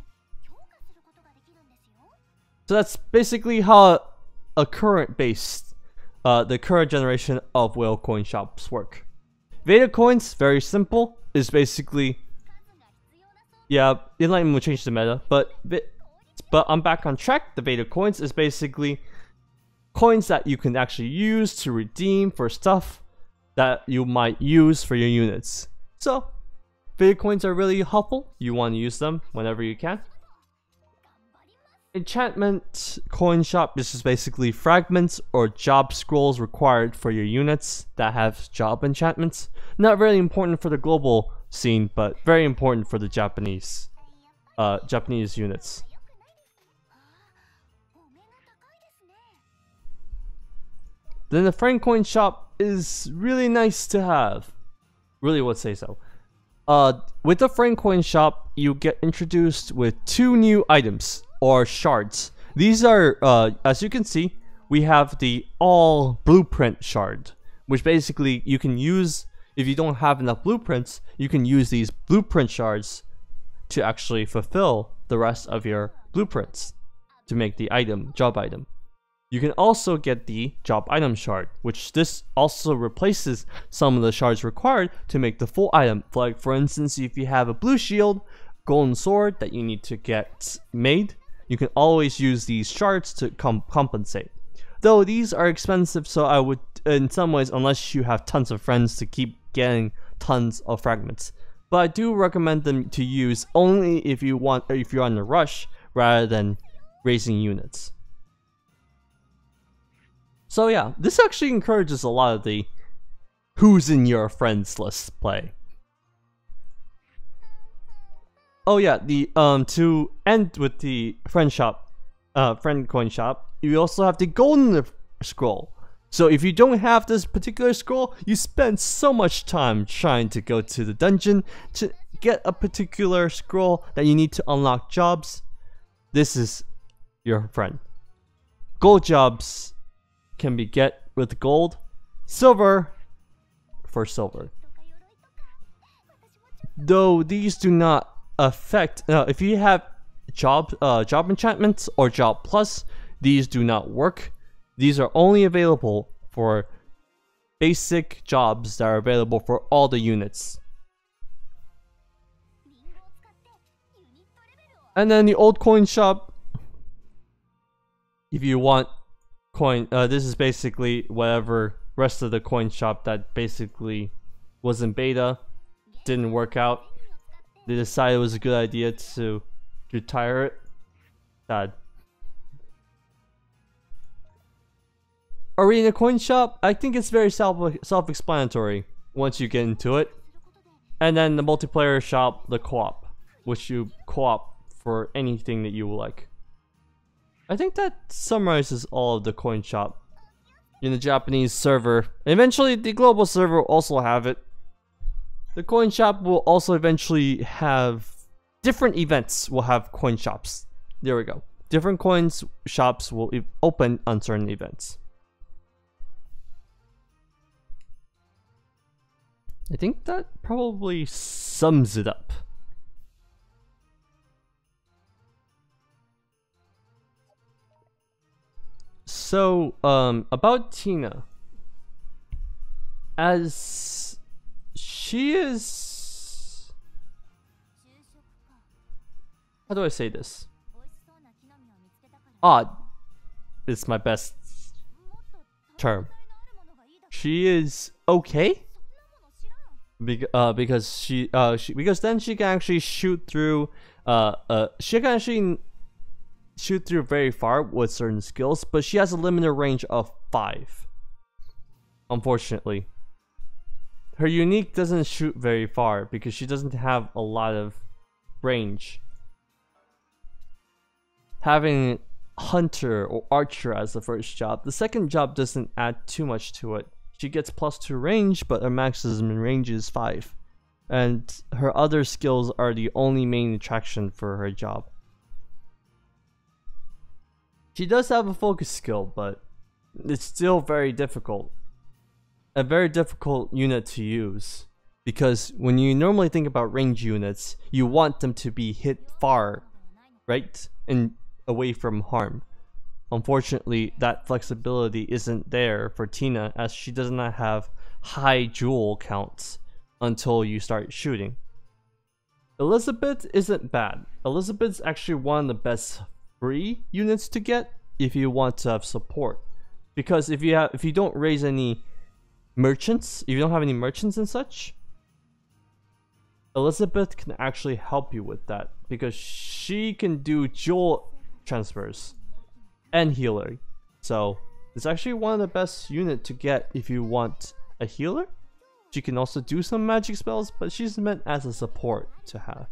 So that's basically how the current generation of whale coin shops work. Veda coins, very simple, is basically, yeah, enlightenment will change the meta, but I'm back on track. The Veda coins is basically coins that you can actually use to redeem for stuff that you might use for your units. So Veda coins are really helpful. You want to use them whenever you can. Enchantment coin shop, this is basically fragments or job scrolls required for your units that have job enchantments. Not really important for the global scene, but very important for the Japanese units. Then the friend coin shop is really nice to have. Really would say so. With the friend coin shop, you get introduced with 2 new items or shards. These are, as you can see, we have the all blueprint shard, which basically you can use if you don't have enough blueprints. You can use these blueprint shards to actually fulfill the rest of your blueprints to make the job item. You can also get the job item shard, which this also replaces some of the shards required to make the full item. Like for instance, if you have a blue shield, golden sword that you need to get made, you can always use these shards to compensate. Though these are expensive, so I would, in some ways, unless you have tons of friends, to keep getting tons of fragments. But I do recommend them to use only if you're on a rush rather than raising units. So yeah, this actually encourages a lot of the who's in your friends list play. Oh yeah, to end with the friend coin shop, you also have the golden scroll. So if you don't have this particular scroll, you spend so much time trying to go to the dungeon to get a particular scroll that you need to unlock jobs. This is your friend. Gold jobs can be get with gold, silver for silver. Though these do not affect, if you have job enchantments or job plus, these do not work. These are only available for basic jobs that are available for all the units. And then the old coin shop, if you want coin, this is basically whatever rest of the coin shop that basically was in beta, didn't work out. They decided it was a good idea to retire it. Sad. Arena coin shop, I think it's very self-explanatory once you get into it. And then the multiplayer shop, the co-op, which you co-op for anything that you like. I think that summarizes all of the coin shop in the Japanese server. Eventually, the global server will also have it. The coin shop will also eventually have different events. Will have coin shops. There we go. Different coins shops will open on certain events. I think that probably sums it up. So, about Tina. As she is... How do I say this? Odd is my best term. She is okay. Because because then she can actually shoot through shoot through very far with certain skills, but she has a limited range of 5. Unfortunately, her unique doesn't shoot very far because she doesn't have a lot of range. Having hunter or archer as the first job, the second job doesn't add too much to it. She gets +2 range, but her maximum range is 5. And her other skills are the only main attraction for her job. She does have a focus skill, but it's still very difficult. A very difficult unit to use. Because when you normally think about range units, you want them to be hit far, right? And away from harm. Unfortunately, that flexibility isn't there for Tina, as she does not have high jewel counts until you start shooting. Elizabeth isn't bad. Elizabeth's actually one of the best free units to get if you want to have support. Because if you don't raise any merchants, if you don't have any merchants and such, Elizabeth can actually help you with that, because she can do jewel transfers and healer. So it's actually one of the best unit to get if you want a healer. She can also do some magic spells, but she's meant as a support to have.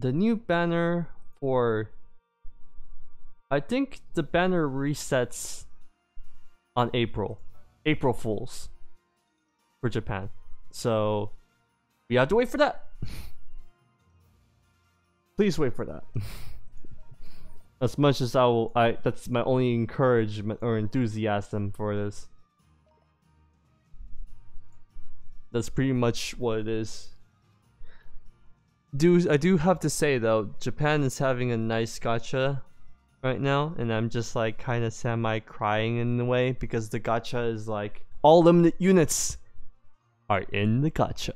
The new banner for... I think the banner resets on April Fools for Japan. So we have to wait for that. Please wait for that. As much as that's my only encouragement or enthusiasm for this. That's pretty much what it is. I do have to say though, Japan is having a nice gacha right now, and I'm just like kind of semi-crying in a way, because the gacha is like all limited units are in the gacha.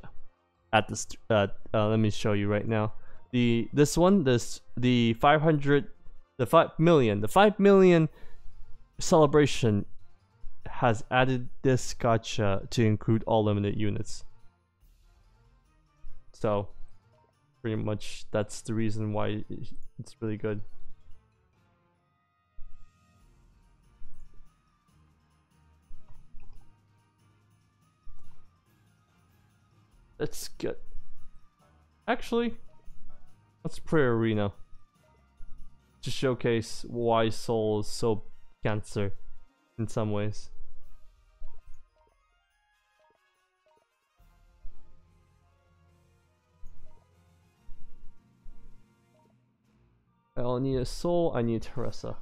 At this, let me show you right now. The 5 million celebration has added this gacha to include all limited units. So pretty much that's the reason why it's really good. Let's get... Actually, let's play Arena to showcase why Soul is so cancer in some ways. I'll need a Soul, I need Teresa.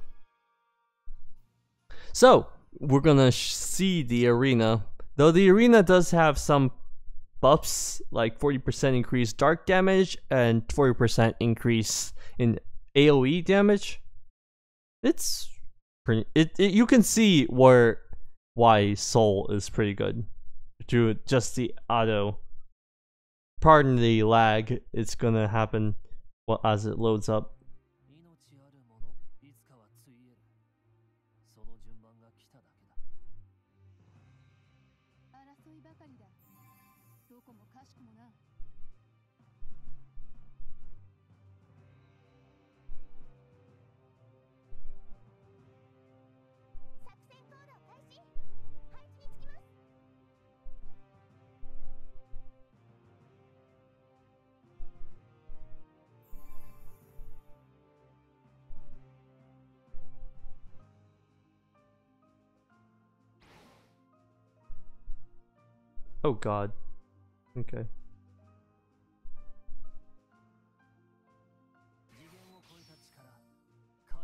So, we're gonna see the Arena. Though the Arena does have some buffs, like 40% increased dark damage and 40% increase in AoE damage. It's pretty... you can see why Soul is pretty good through just the auto. Pardon the lag, it's gonna happen. well, as it loads up. Oh god. Okay.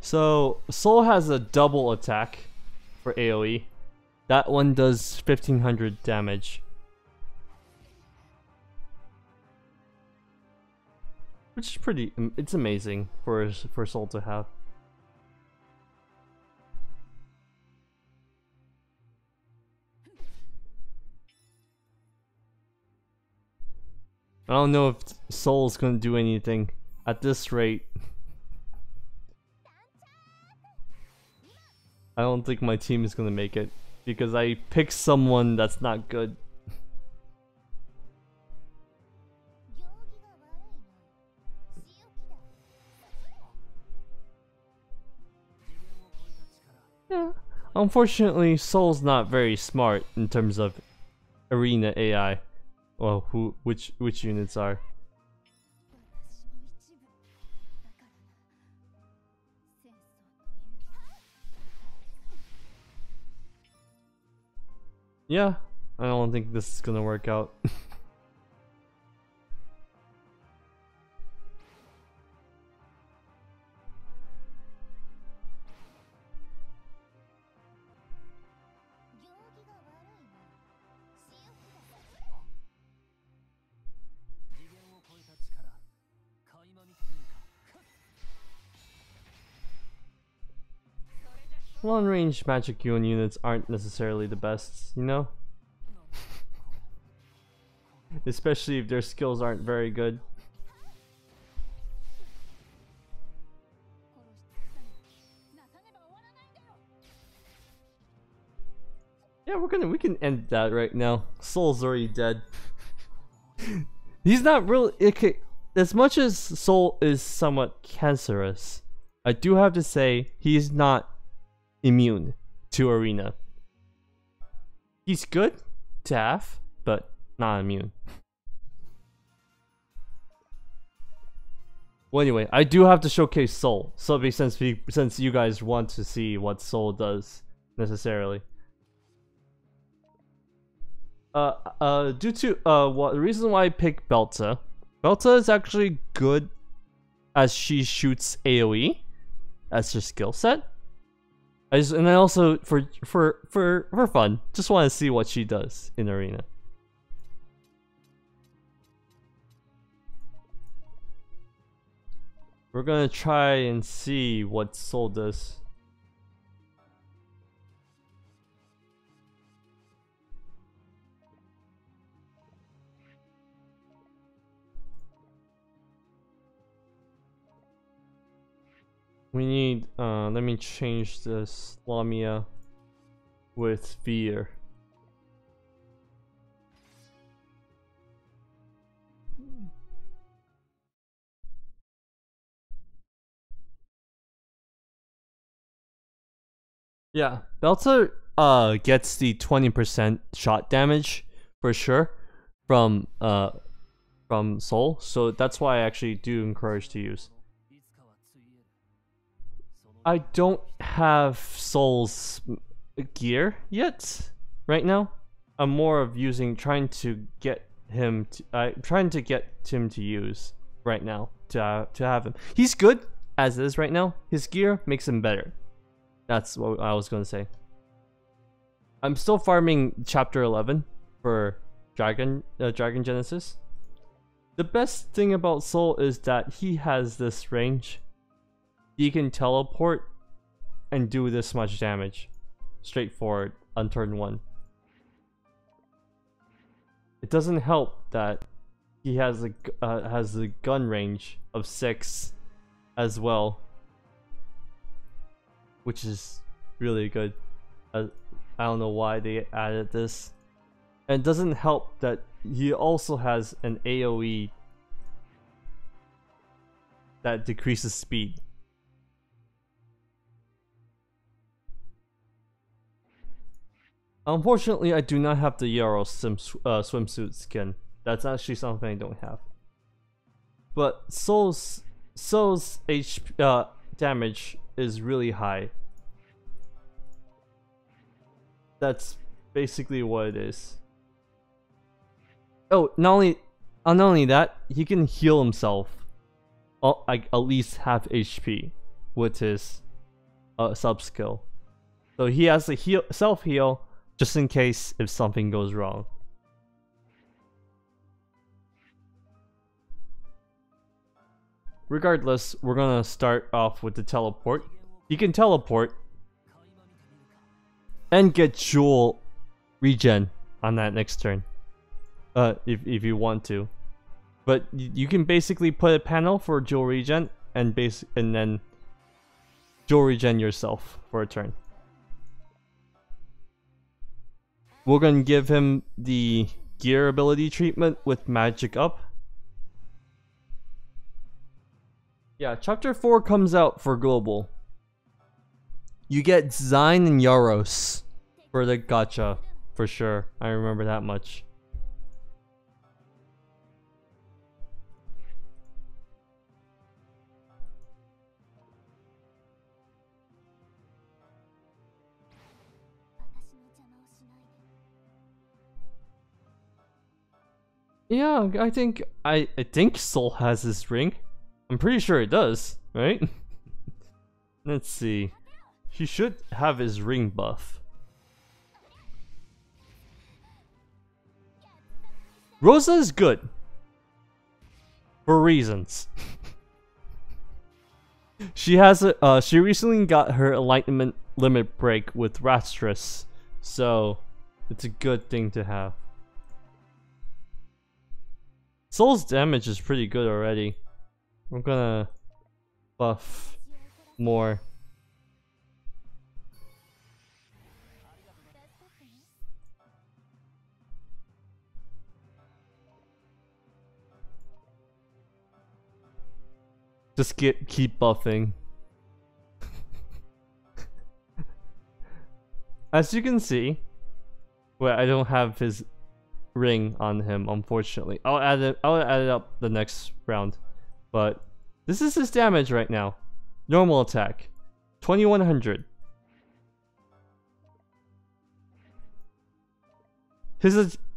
So, Soul has a double attack for AoE. That one does 1500 damage. Which is pretty, it's amazing for Soul to have. I don't know if Soul's gonna do anything at this rate. I don't think my team is gonna make it because I picked someone that's not good. Yeah. Unfortunately, Soul's not very smart in terms of arena AI. Well, which units are. Yeah, I don't think this is gonna work out. Long range magic Yuan units aren't necessarily the best, you know? Especially if their skills aren't very good. Yeah, we can end that right now. Soul's already dead. He's not really as much as Soul is somewhat cancerous. I do have to say he's not immune to arena. He's good to have, but not immune. Well, anyway, I do have to showcase Soul, so since you guys want to see what Soul does necessarily. Due to the reason why I picked Belta. Belta is actually good as she shoots AoE. That's her skill set. And I also for fun, just want to see what she does in arena. We're gonna try and see what Soul does. We need, let me change this Lamia with fear. Yeah, Belta gets the 20% shot damage for sure from Soul, so that's why I actually do encourage to use. I don't have Soul's gear yet right now. I'm more of trying to get him to use right now to have him. He's good as is right now. His gear makes him better. That's what I was gonna say. I'm still farming chapter 11 for Dragon Genesis. The best thing about Soul is that he has this range. He can teleport and do this much damage. Straightforward on turn 1. It doesn't help that he has a gun range of 6 as well, which is really good. I don't know why they added this. And it doesn't help that he also has an AoE that decreases speed. Unfortunately, I do not have the Yarrow swimsuit skin. That's actually something I don't have. But Soul's HP damage is really high. That's basically what it is. Oh, not only that, he can heal himself, like at least half HP with his sub skill. So he has a self heal just in case if something goes wrong. Regardless, we're gonna start off with the teleport. You can teleport and get jewel regen on that next turn, if you want to. But you can basically put a panel for jewel regen and then jewel regen yourself for a turn. We're gonna give him the gear ability treatment with magic up. Yeah, chapter 4 comes out for global. You get Zine and Yaros for the gacha, for sure. I remember that much. Yeah, I think Soul has his ring. I'm pretty sure it does, right? Let's see. He should have his ring buff. Rosa is good. For reasons. She recently got her enlightenment limit break with Rastress, so it's a good thing to have. Soul's damage is pretty good already. I'm gonna buff more. Just keep buffing. As you can see, I don't have his ring on him, unfortunately. I'll add it up the next round. But this is his damage right now. Normal attack, 2100.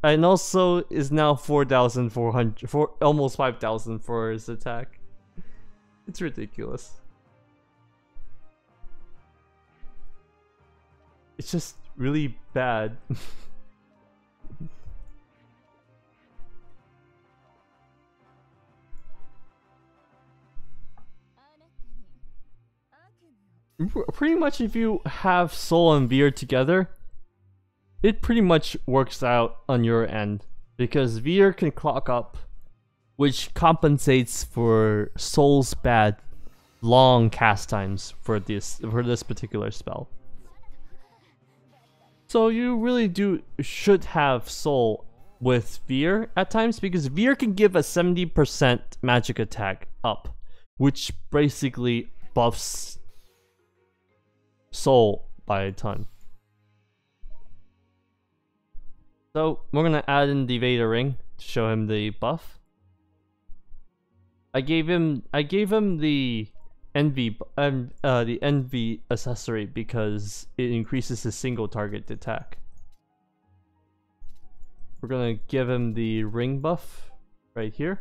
And also is now 4,400, almost 5,000 for his attack. It's ridiculous. It's just really bad. Pretty much if you have Soul and Veer together, it pretty much works out on your end, because Veer can clock up, which compensates for Soul's bad long cast times for this particular spell. So you really should have Soul with Veer at times, because Veer can give a 70% magic attack up, which basically buffs Soul by a ton. So we're gonna add in the Veda ring to show him the buff. I gave him the envy accessory because it increases his single target attack. We're gonna give him the ring buff right here.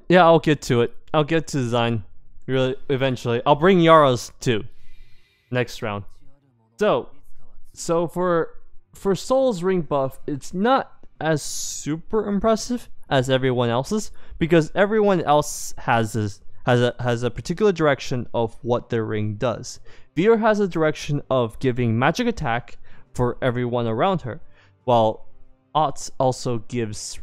Yeah, I'll get to it. I'll get to design really eventually. I'll bring Yara's too next round. So for Soul's ring buff, it's not as super impressive as everyone else's, because everyone else has a particular direction of what their ring does. Veer has a direction of giving magic attack for everyone around her, while Ott also gives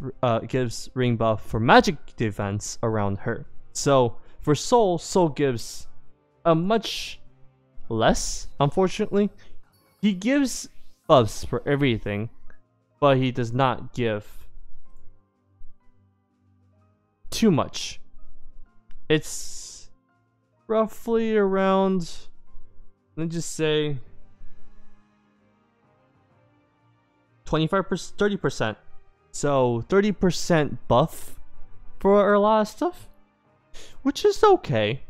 ring buff for magic defense around her. So for Soul gives a much less, unfortunately. He gives buffs for everything, but he does not give too much. It's roughly around, let's just say 25%, 30%. So 30% buff for a lot of stuff, which is okay.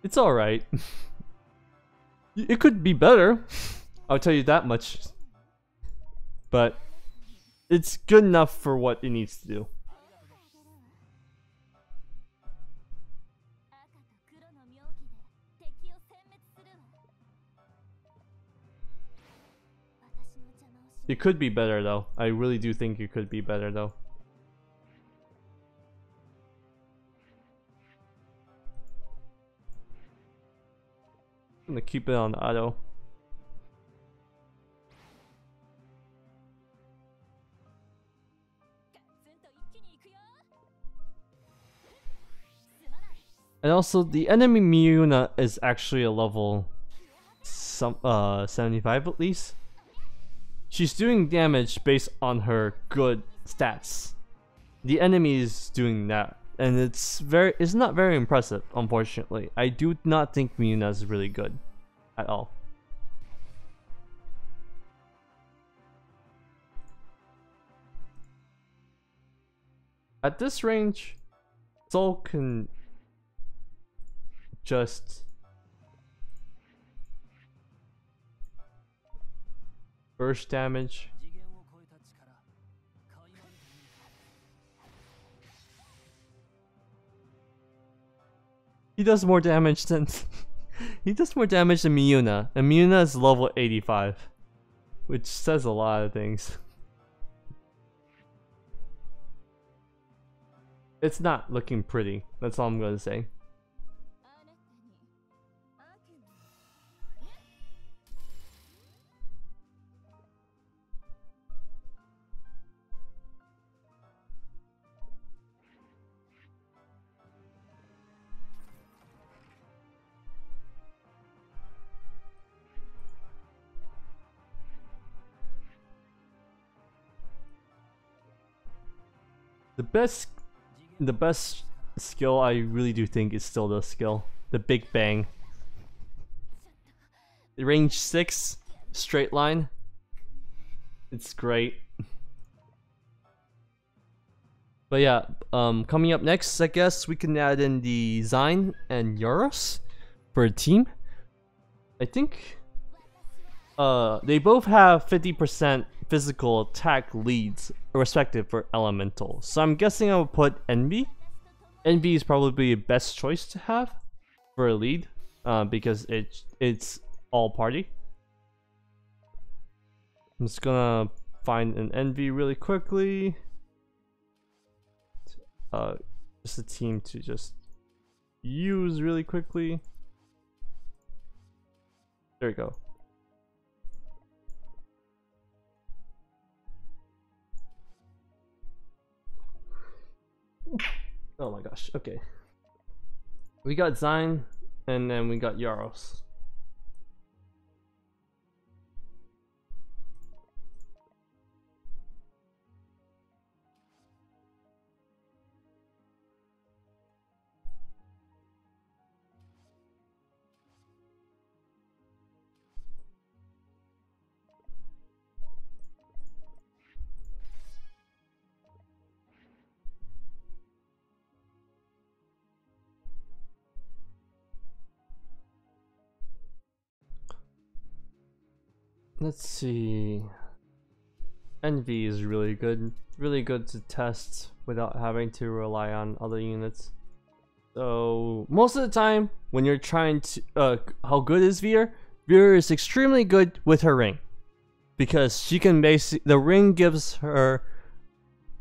It's alright. It could be better, I'll tell you that much. But it's good enough for what it needs to do. It could be better though. I really do think it could be better though. I'm gonna keep it on auto. And also the enemy Miuna is actually a level 75 at least. She's doing damage based on her good stats. The enemy is doing that, and it's not very impressive, unfortunately. I do not think Miuna is really good at all. At this range, Soul can just burst damage. He does more damage than he does more damage than Miuna, and Miuna is level 85, which says a lot of things. It's not looking pretty. That's all I'm gonna say. The best skill I really do think is still the skill, the Big Bang. The range 6, straight line. It's great. But yeah, coming up next, I guess we can add in the Zine and Yaros for a team. I think they both have 50% physical attack leads respective for elemental. So I'm guessing I would put Envy. Envy is probably the best choice to have for a lead because it's all party. I'm just gonna find an Envy really quickly. Just a team to just use really quickly. There we go. Oh my gosh, okay. We got Zine, and then we got Yaros. Let's see. Envy is really good to test without having to rely on other units. So most of the time when you're trying to how good is Veer? Veer is extremely good with her ring. because she can the ring gives her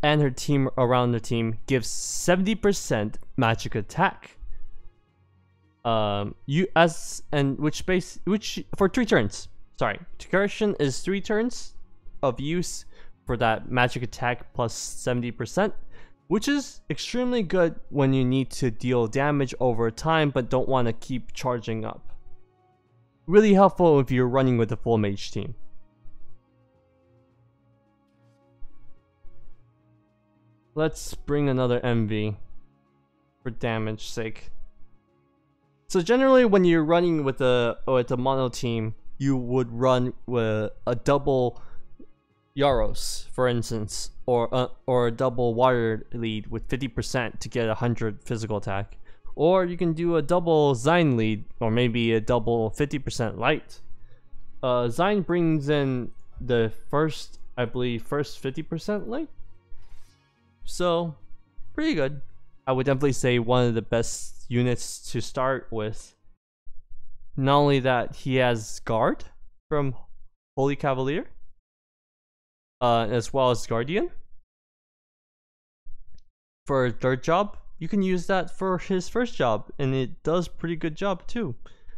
and her team around the team gives 70% magic attack. Which for 3 turns. Sorry, duration is 3 turns of use for that magic attack plus 70%, which is extremely good when you need to deal damage over time but don't want to keep charging up. Really helpful if you're running with a full mage team. Let's bring another MV for damage sake. So generally when you're running with a mono team, you would run with a double Yaros, for instance, or a double water lead with 50% to get 100 physical attack. Or you can do a double Zyne lead, or maybe a double 50% light. Zyne brings in the first 50% light. So, pretty good. I would definitely say one of the best units to start with. Not only that, he has Guard from Holy Cavalier, as well as Guardian. For a 3rd job, you can use that for his 1st job, and it does pretty good job too.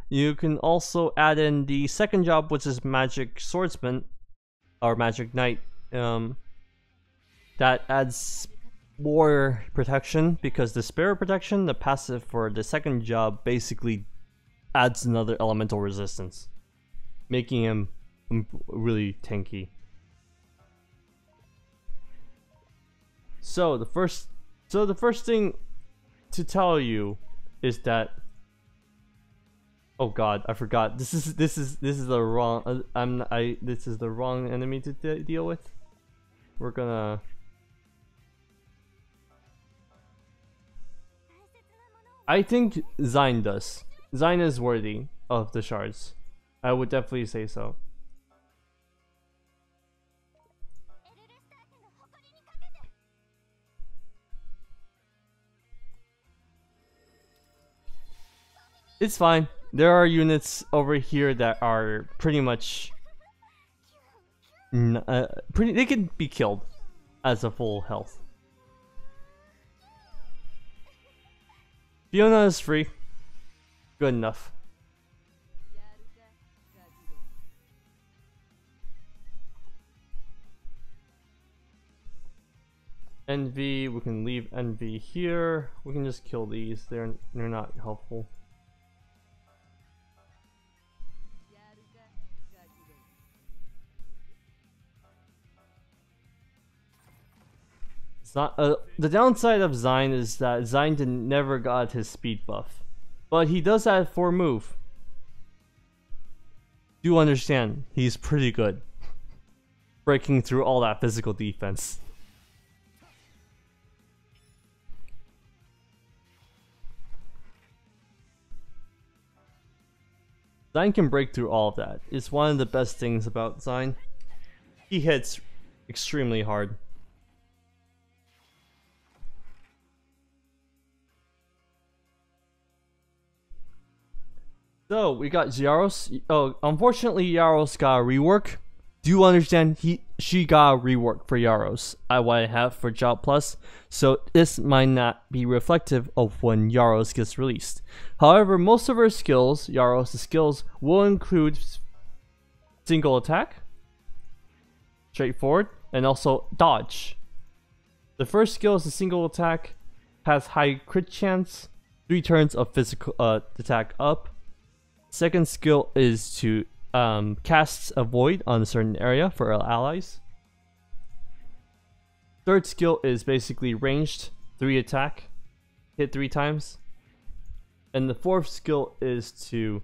You can also add in the 2nd job, which is Magic Swordsman, or Magic Knight. That adds more protection, because the Spirit Protection, the passive for the 2nd job, basically adds another elemental resistance, making him really tanky. So the first thing to tell you is that, oh god, I forgot. This is the wrong this is the wrong enemy to deal with. We're gonna I think Zyne does. Zyne is worthy of the shards. I would definitely say so. It's fine. There are units over here that are pretty much they can be killed as a full health. Fiona is free. Good enough. Envy, we can leave Envy here. We can just kill these. They're not helpful. It's not the downside of Zyne is that Zyne never got his speed buff, but he does have 4 move. Do understand, he's pretty good, breaking through all that physical defense. Zyne can break through all of that. It's one of the best things about Zyne. He hits extremely hard. So we got Yaros. Oh, unfortunately Yaros got a rework. Do you understand? She got a rework for Yaros. What I have for Job Plus. So this might not be reflective of when Yaros gets released. However, most of her skills, Yaros' skills, will include single attack, straightforward, and also dodge. The first skill is a single attack, has high crit chance, 3 turns of physical attack up. Second skill is to cast a void on a certain area for our allies. Third skill is basically ranged 3 attack, hit 3 times. And the fourth skill is to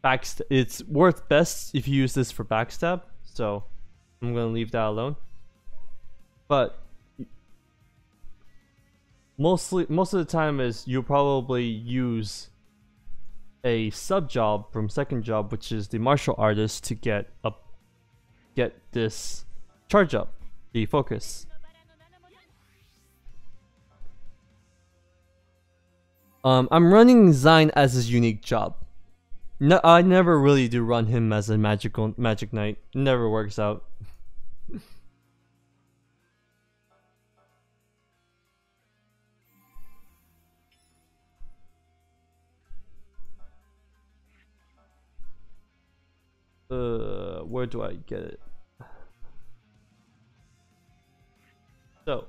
backstab. It's worth best if you use this for backstab, so I'm gonna leave that alone. But most of the time is you'll probably use a sub job from second job, which is the martial artist, to get this charge up, the focus. I'm running Zyne as his unique job. No, I never really do run him as a magic knight. It never works out. Where do I get it? So,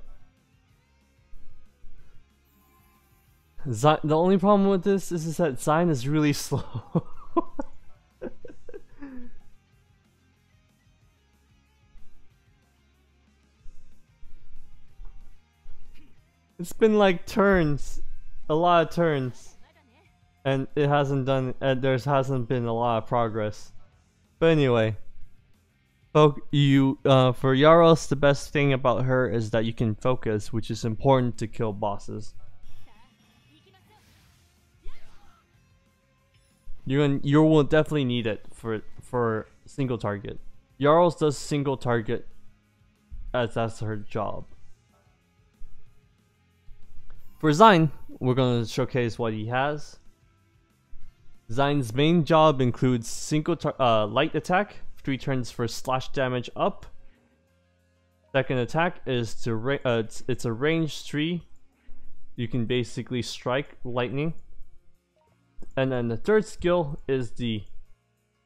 the only problem with this is that Zine is really slow. It's been like turns, a lot of turns, and it hasn't done. There hasn't been a lot of progress. But anyway, for Yaros, the best thing about her is that you can focus, which is important to kill bosses. You will definitely need it for single target. Yaros does single target, as that's her job. For Zine, we're going to showcase what he has. Zine's main job includes single light attack, 3 turns for slash damage up. Second attack is to it's a range 3. You can basically strike lightning. And then the third skill is the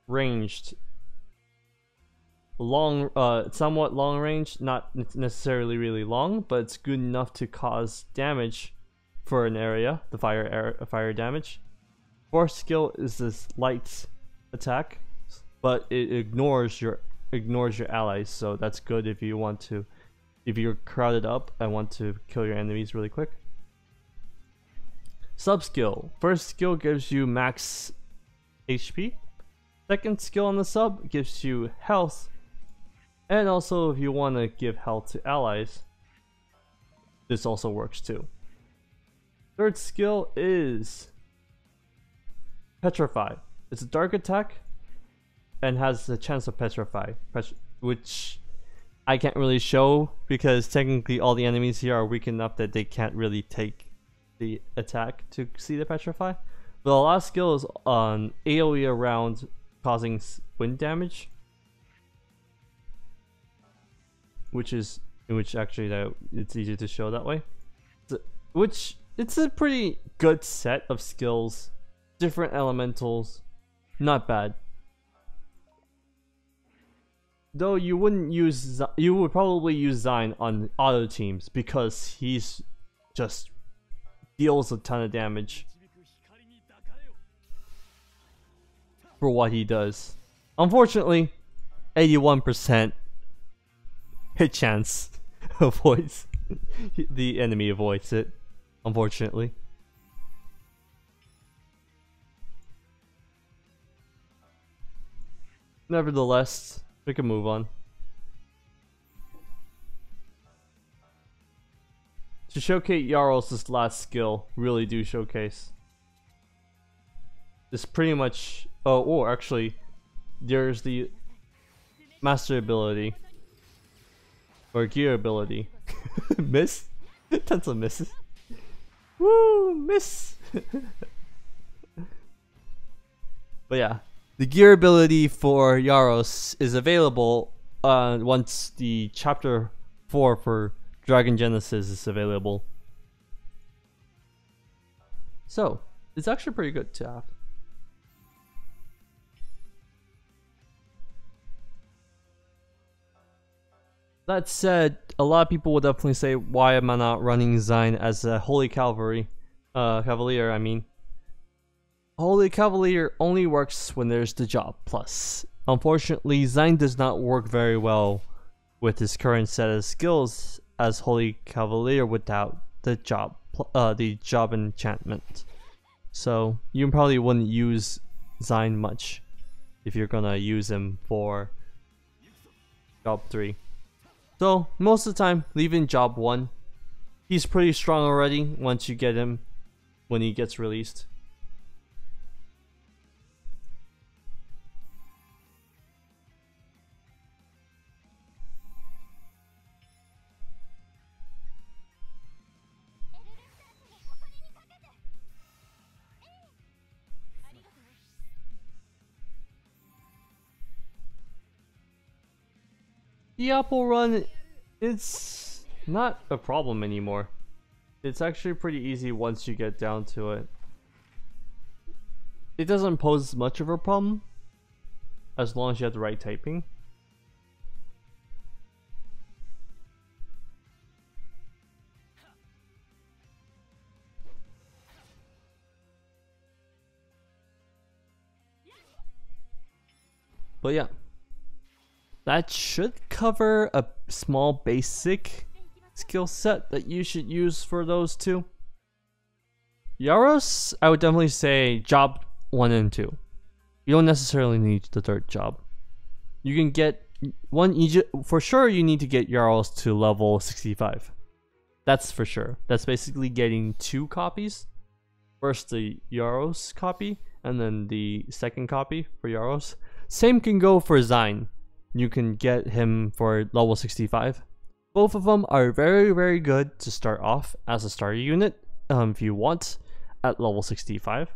ranged somewhat long range, not necessarily really long, but it's good enough to cause damage for an area, the fire damage. Fourth skill is this light attack, but it ignores your allies, so that's good if you're crowded up and want to kill your enemies really quick. Sub skill. First skill gives you max HP. Second skill on the sub gives you health, and also if you want to give health to allies, this also works too. Third skill is Petrify. It's a dark attack and has the chance of petrify, which I can't really show because technically all the enemies here are weak enough that they can't really take the attack to see the petrify. But the last skill is on AoE around, causing wind damage, which actually that it's easier to show that way. Which it's a pretty good set of skills, different elementals, not bad. Though you would probably use Zine on auto teams because he's just deals a ton of damage for what he does. Unfortunately, 81% hit chance avoids the enemy avoids it. Unfortunately. Nevertheless, we can move on. To showcase Yaros' last skill, really do showcase. This pretty much. Oh, actually, there's the master ability or gear ability. Miss? Tons of misses. Woo, miss. But yeah. The gear ability for Yaros is available once the chapter 4 for Dragon Genesis is available. So, it's actually pretty good to have. That said, a lot of people will definitely say, why am I not running Zine as a Holy Cavalier, I mean. Holy Cavalier only works when there's the job plus. Unfortunately, Zine does not work very well with his current set of skills as Holy Cavalier without the job enchantment. So you probably wouldn't use Zine much if you're gonna use him for job 3. So most of the time, leave in job 1. He's pretty strong already once you get him when he gets released. The Apple Run, it's not a problem anymore. It's actually pretty easy once you get down to it. It doesn't pose much of a problem as long as you have the right typing. But yeah, that should cover a small basic skill set that you should use for those two. Yaros, I would definitely say job 1 and 2. You don't necessarily need the third job. You can get one, for sure you need to get Yaros to level 65. That's for sure. That's basically getting 2 copies. First the Yaros copy, and then the second copy for Yaros. Same can go for Zine. You can get him for level 65. Both of them are very, very good to start off as a starter unit if you want at level 65.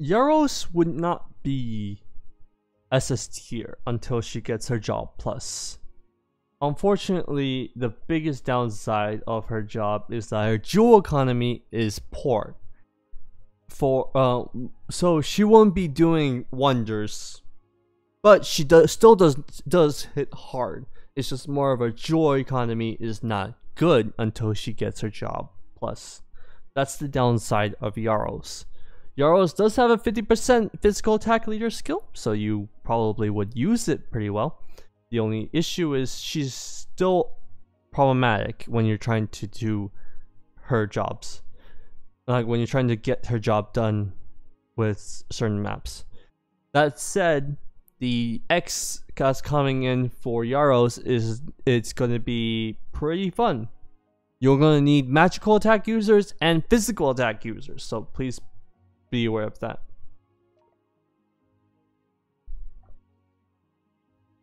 Yaros would not be SS tier until she gets her job plus. Unfortunately, the biggest downside of her job is that her jewel economy is poor. So she won't be doing wonders, but she still does hit hard. It's just more of a jewel economy is not good until she gets her job plus. That's the downside of Yaros. Yaros does have a 50% physical attack leader skill, so you probably would use it pretty well. The only issue is she's still problematic when you're trying to do her jobs. Like when you're trying to get her job done with certain maps. That said, the X that's coming in for Yaros it's gonna be pretty fun. You're gonna need magical attack users and physical attack users, so please be aware of that.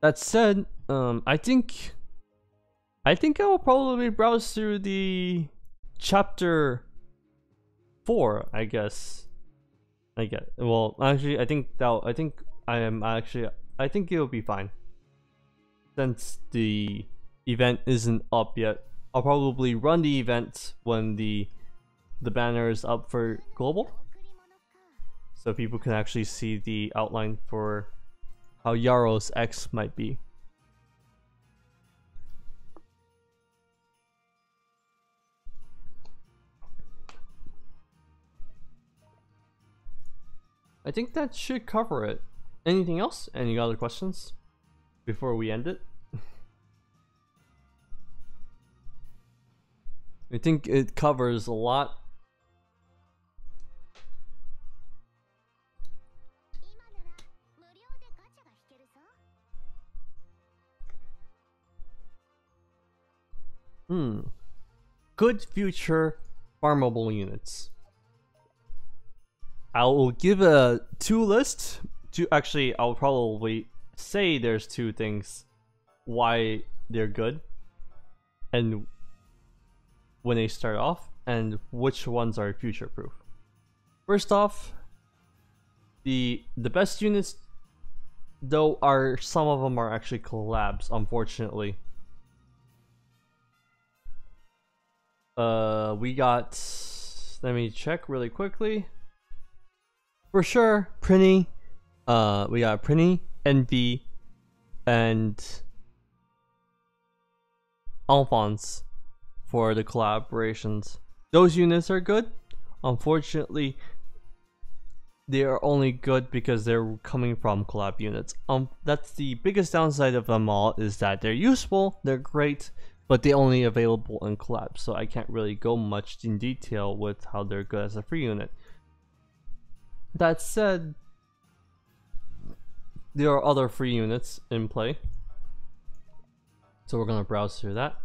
That said, I think I will probably browse through the chapter 4, I guess. Well, actually, I think it'll be fine. Since the event isn't up yet, I'll probably run the event when the banner is up for global, so people can actually see the outline for how Yaros X might be. I think that should cover it. Anything else? Any other questions before we end it? I think it covers a lot. Good future farmable units. I will give a 2 list. Actually, I'll probably say there's 2 things why they're good, and when they start off, and which ones are future proof. First off, the best units, though, are some of them are actually collabs, unfortunately. We got, let me check really quickly. For sure, Prinny. We got Prinny, Envy, and Alphonse for the collaborations. Those units are good. Unfortunately, they are only good because they're coming from collab units. That's the biggest downside of them all, is that they're useful, they're great, but they're only available in collab, so I can't really go much in detail with how they're good as a free unit. That said, there are other free units in play, so we're gonna browse through that.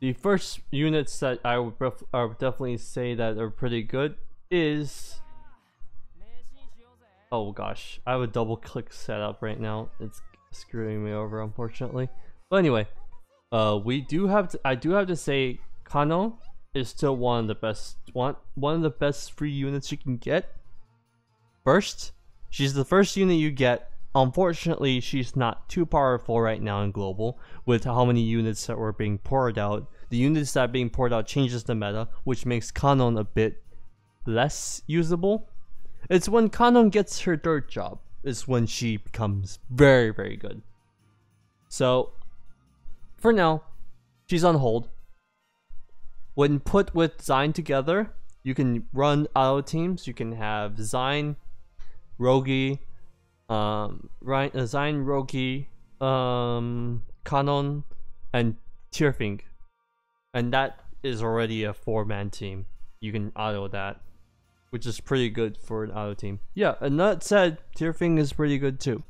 The first units that I would definitely say that are pretty good is, oh gosh, I have a double click setup right now. It's screwing me over, unfortunately. But anyway, I do have to say Kano is still one of the best want one of the best free units you can get first. She's the first unit you get. Unfortunately, she's not too powerful right now in global with how many units that were being poured out. The units that are being poured out changes the meta, which makes Kanon a bit less usable. It's when Kanon gets her third job is when she becomes very, very good. So for now, she's on hold. When put with Zine together, you can run auto teams. You can have Zine, Rogi, Zine, Rogi, Kanon, and Tierfing. And that is already a 4-man team. You can auto that, which is pretty good for an auto team. Yeah, and that said, Tierfing is pretty good too.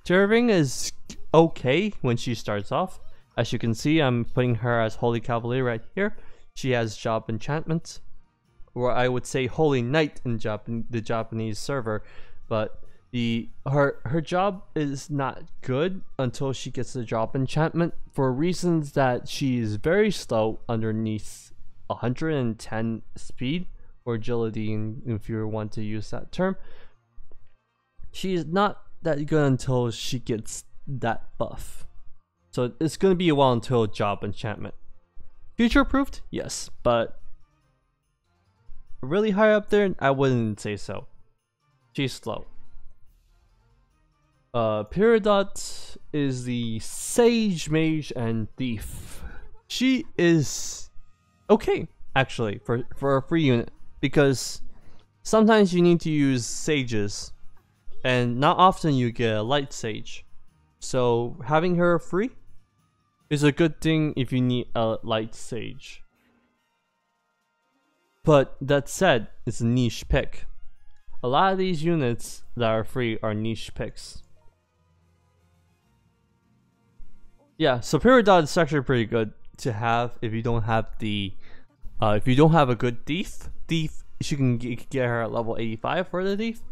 Tierfing is okay when she starts off. As you can see, I'm putting her as Holy Cavalier right here. She has job enchantment, or I would say Holy Knight in the Japanese server, but her job is not good until she gets the job enchantment for reasons that she is very slow underneath 110 speed or agility, if you want to use that term. She is not that good until she gets that buff. So it's going to be a while until job enchantment. Future proofed? Yes, but really high up there? I wouldn't say so. She's slow. Peridot is the Sage, Mage, and Thief. She is okay, actually, for a free unit, because sometimes you need to use Sages, and not often you get a Light Sage. So having her free is a good thing if you need a Light Sage. But that said, it's a niche pick. A lot of these units that are free are niche picks. Yeah, so Peridot is actually pretty good to have if you don't have the if you don't have a good thief. You can get her at level 85 for the thief.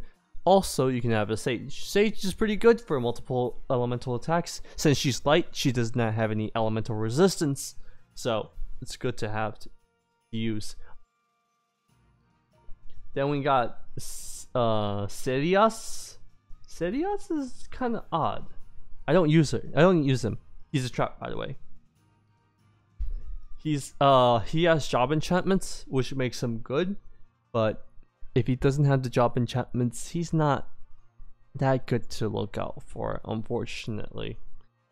Also, you can have a Sage. Sage is pretty good for multiple elemental attacks. Since she's light, she does not have any elemental resistance, so it's good to have to use. Then we got Serias. Serias is kind of odd. I don't use him. He's a trap, by the way. He has job enchantments, which makes him good, but if he doesn't have the job enchantments, he's not that good to look out for, unfortunately.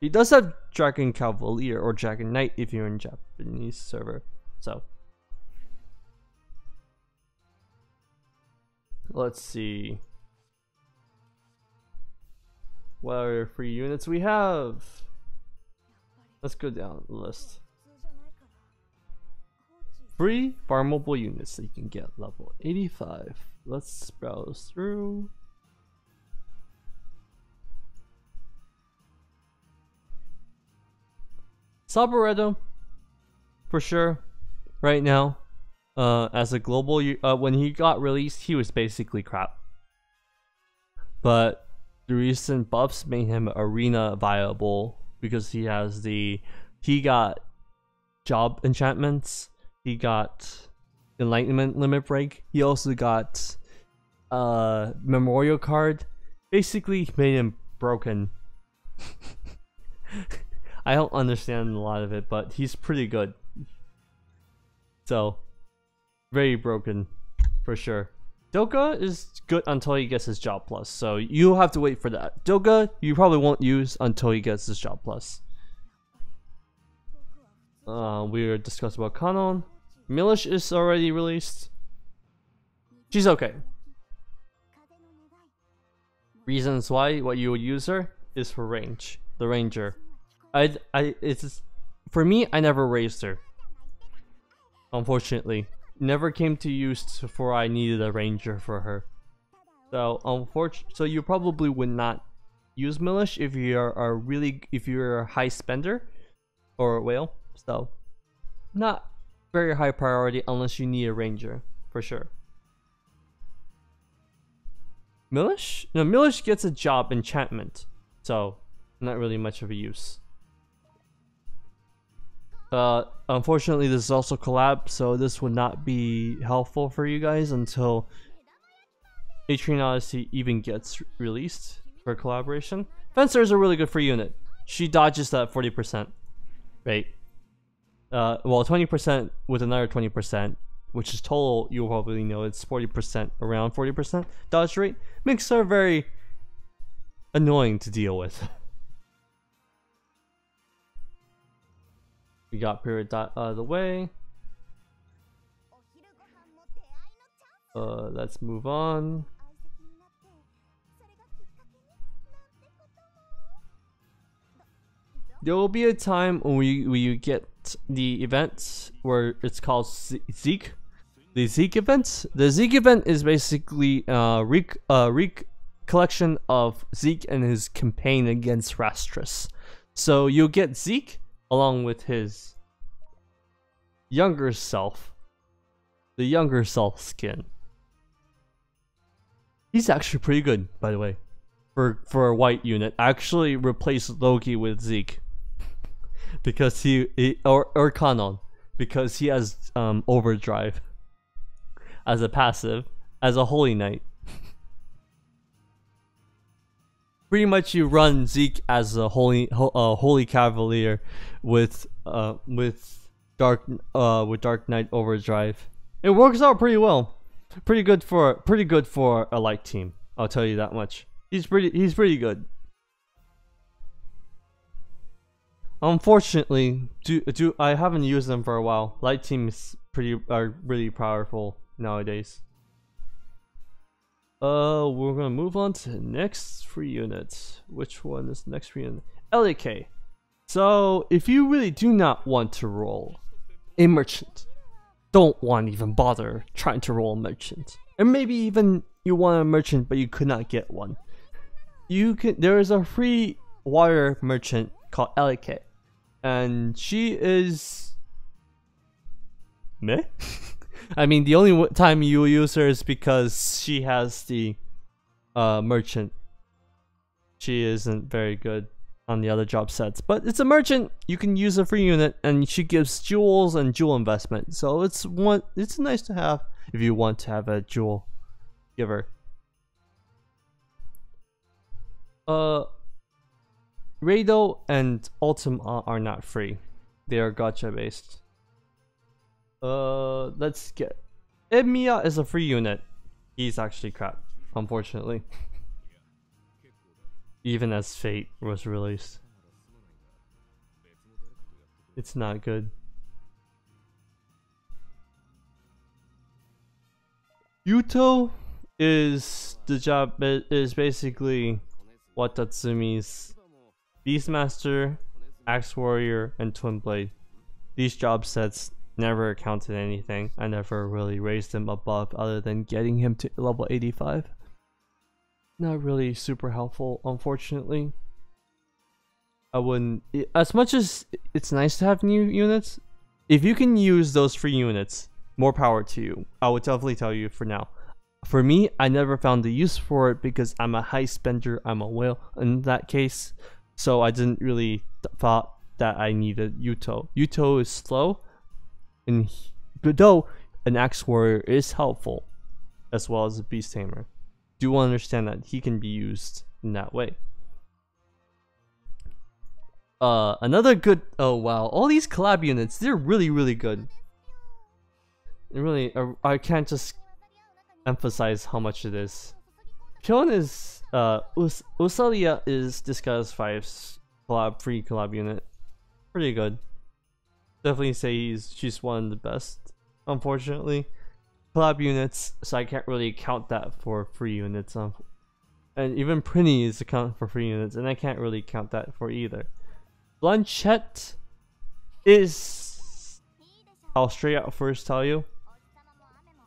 He does have Dragon Cavalier or Dragon Knight if you're in Japanese server. So let's see. What other free units we have? Let's go down the list. Free farmable units that you can get level 85. Let's browse through. Saboreto, for sure, right now. As a global, when he got released, he was basically crap. But the recent buffs made him arena viable because he got job enchantments. He got enlightenment limit break. He also got memorial card. Basically made him broken. I don't understand a lot of it, but he's pretty good. So very broken for sure. Doga is good until he gets his job plus, so you'll have to wait for that. Doga you probably won't use until he gets his job plus. We were discussing about Kanon. Milish is already released. She's okay. Reasons why what you would use her is for range. The ranger. It's for me. I never raised her. Unfortunately, never came to use before I needed a ranger for her. So so you probably would not use Milish if you're a high spender or a whale. So not very high priority unless you need a ranger for sure. Milish? No, Milish gets a job enchantment, so not really much of a use. Unfortunately, this is also collab, so this would not be helpful for you guys until Atrian Odyssey even gets released for collaboration. Fencer is a really good free unit. She dodges that 40%, right? Well, 20% with another 20%, which is total. You'll probably know it's 40%, around 40% dodge rate. Makes her very annoying to deal with. We got period dot out of the way. Let's move on. There will be a time when you get the events where it's called Zeke. The Zeke event. The Zeke event is basically collection of Zeke and his campaign against Rastris. So you'll get Zeke along with his younger self, the younger self skin. He's actually pretty good, by the way, for a white unit. I actually replaced Loki with Zeke because or Kanon, because he has overdrive as a passive, as a holy knight. Pretty much you run Zeke as a holy cavalier with Dark Knight overdrive. It works out pretty well. Pretty good for a light team. I'll tell you that much. He's pretty good. Unfortunately, I haven't used them for a while. Light teams are really powerful nowadays. We're gonna move on to the next free unit. Which one is the next free unit? LAK. So if you really do not want to roll a merchant, don't want to even bother trying to roll a merchant, or maybe even you want a merchant but you could not get one, there is a free water merchant called LAK, and she is meh. I mean, the only time you will use her is because she has the merchant. She isn't very good on the other job sets, but it's a merchant. You can use a free unit, and she gives jewels and jewel investment. So it's nice to have if you want to have a jewel giver. Rado and Ultima are not free. They are gacha based. Let's get Emiya is a free unit. He's actually crap, unfortunately. Even as Fate was released, it's not good. Yuto is basically Watatsumi's Beastmaster, Axe Warrior, and Twin Blade. These job sets never accounted anything. I never really raised him above other than getting him to level 85. Not really super helpful, unfortunately. I wouldn't, as much as it's nice to have new units, if you can use those free units, more power to you. I would definitely tell you for now. For me, I never found the use for it because I'm a high spender, I'm a whale in that case. So I didn't really thought that I needed Yuto. Yuto is slow, and though an Axe Warrior is helpful, as well as a Beast Tamer. Do understand that he can be used in that way. Another good, oh wow, all these collab units, they're really good. They really, I can't just emphasize how much it is. Kyon is, Usalia is Disguise 5's free collab unit. Pretty good. Definitely say she's one of the best, unfortunately. Collab units, so I can't really count that for free units. And even Prinny is accounted for free units, and I can't really count that for either. Blanchette is, I'll straight out first tell you,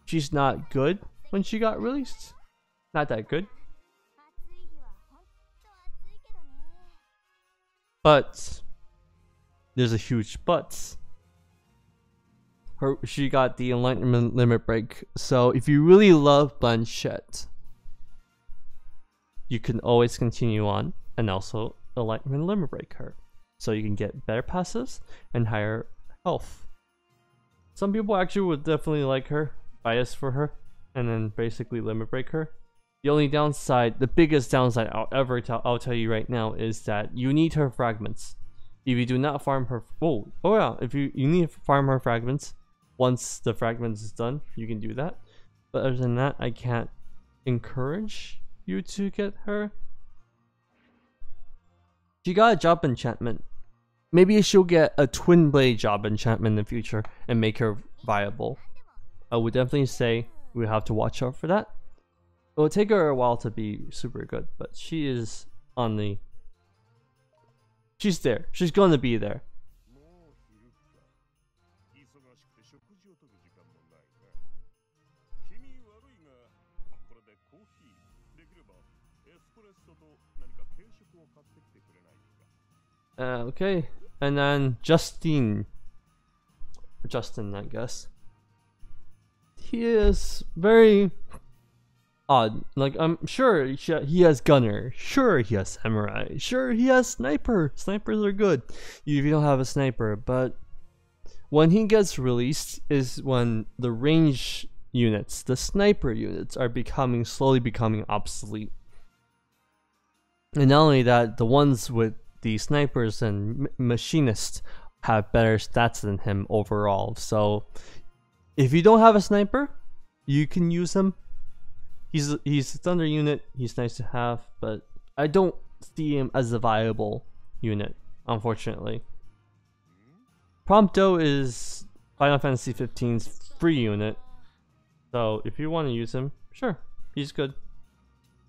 she's not good when she got released. Not that good. But there's a huge but. She got the Enlightenment Limit Break. So if you really love Blanchette, you can always continue on and also Enlightenment Limit Break her. So you can get better passives and higher health. Some people actually would definitely like her, bias for her, and then basically limit break her. The only downside, the biggest downside I'll tell you right now is that you need her fragments. If you do not farm her, if you need to farm her fragments, once the fragments is done, you can do that. But other than that, I can't encourage you to get her. She got a job enchantment. Maybe she'll get a twin blade job enchantment in the future and make her viable. I would definitely say we have to watch out for that. It will take her a while to be super good, but she is on the... She's there. She's going to be there. Okay, and then Justin, I guess. He is very odd. Like, I'm sure he has gunner, sure he has samurai, sure he has sniper. Snipers are good if you don't have a sniper, but when he gets released is when the range units, the sniper units, are slowly becoming obsolete. And not only that, the ones with the snipers and machinists have better stats than him overall. So if you don't have a sniper, you can use him. He's a thunder unit. He's nice to have, but I don't see him as a viable unit, unfortunately. Prompto is Final Fantasy 15's free unit, so if you want to use him, sure, he's good.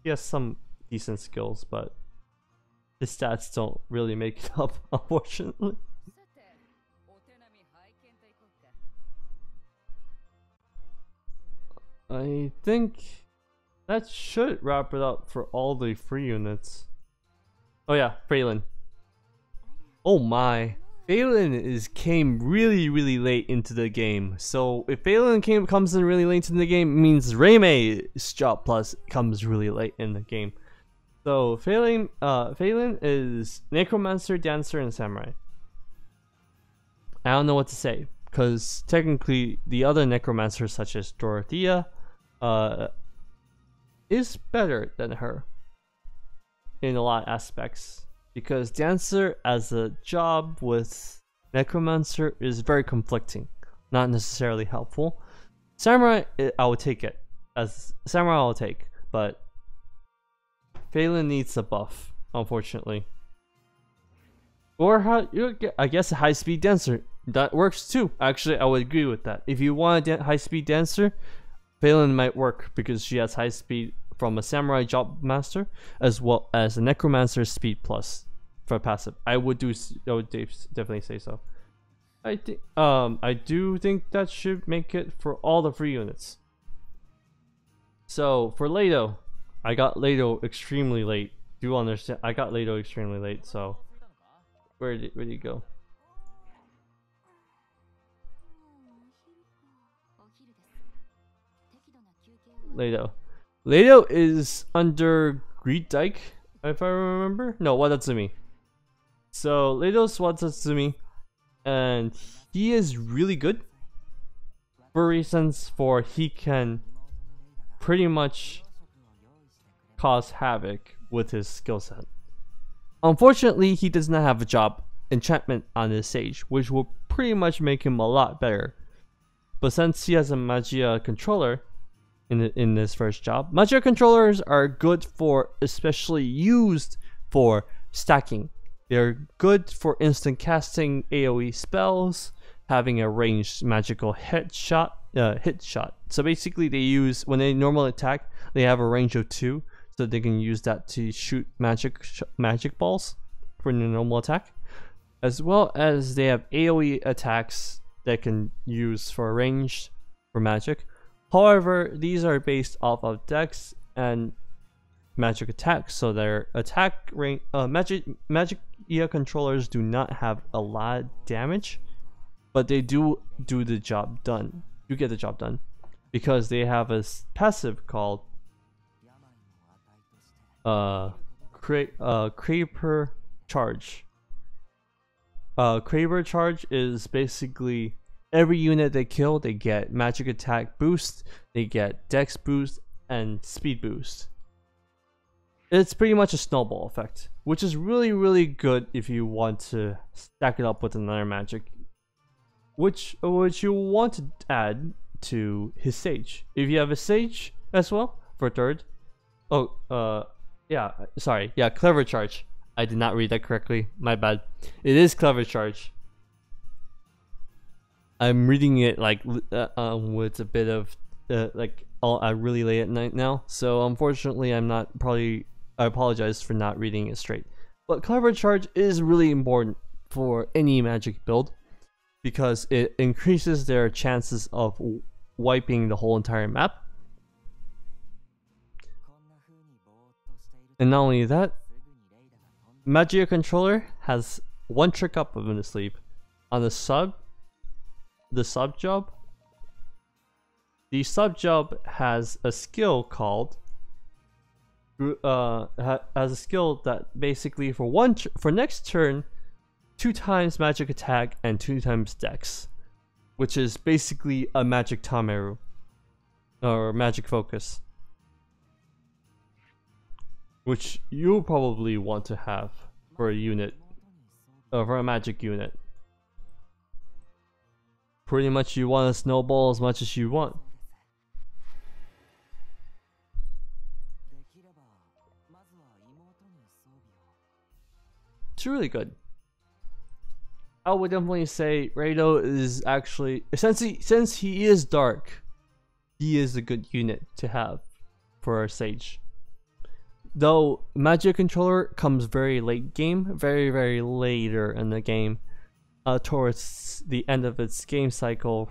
He has some decent skills, but his stats don't really make it up, unfortunately. I think that should wrap it up for all the free units. Oh yeah, Phelan. Oh my. Phelan came really late into the game. So if Phelan comes in really late into the game, it means Reime's job plus comes really late in the game. So Phelan is Necromancer, Dancer, and Samurai. I don't know what to say, because technically the other Necromancers such as Dorothea is better than her in a lot of aspects, because Dancer as a job with Necromancer is very conflicting, not necessarily helpful. Samurai, I will take it. As Samurai I'll take, but Phelan needs a buff, unfortunately. Or I guess a high-speed Dancer, that works too. Actually, I would agree with that. If you want a high-speed Dancer, Phelan might work because she has high speed from a Samurai Job Master as well as a Necromancer speed plus for passive. I would definitely say so. I do think that should make it for all the free units. So for Leto, I got Leto extremely late. Do you understand? I got Leto extremely late. So where did he go? Leto is under Greed Dyke, if I remember. No, Watatsumi. So Leto's Watatsumi, and he is really good for reasons for he can pretty much cause havoc with his skill set. Unfortunately, he does not have a job enchantment on his stage, which will pretty much make him a lot better. But since he has a Magia controller in this first job, Magia controllers are good for, especially used for stacking. They're good for instant casting AoE spells, having a ranged magical hit shot. So basically, they use, when they normally attack, they have a range of 2, so they can use that to shoot magic balls for the normal attack, as well as they have AoE attacks that can use for ranged for magic. However, these are based off of dex and magic attacks, so their attack range, Magia controllers do not have a lot of damage, but they do the job done. You get the job done because they have a passive called Creeper Charge. Kraber charge is basically every unit they kill, they get magic attack boost, they get dex boost, and speed boost. It's pretty much a snowball effect, which is really good if you want to stack it up with another magic, which you want to add to his Sage. If you have a Sage as well for third. Oh, yeah, sorry, yeah, Clever Charge. I did not read that correctly, my bad. It is Clever Charge. I'm reading it like with a bit of like really late at night now, so unfortunately I'm not probably. I apologize for not reading it straight. But Clever Charge is really important for any magic build because it increases their chances of wiping the whole entire map. And not only that, Magia Controller has one trick up of his sleeve. On the sub job, the sub job has a skill called has a skill that basically for next turn 2 times magic attack and 2 times dex, which is basically a magic tameru or magic focus, which you'll probably want to have for a unit, for a magic unit. Pretty much you want to snowball as much as you want. It's really good. I would definitely say Rado is actually, since he is dark, he is a good unit to have for our Sage. Though Magia Controller comes very late game, very later in the game, towards the end of its game cycle.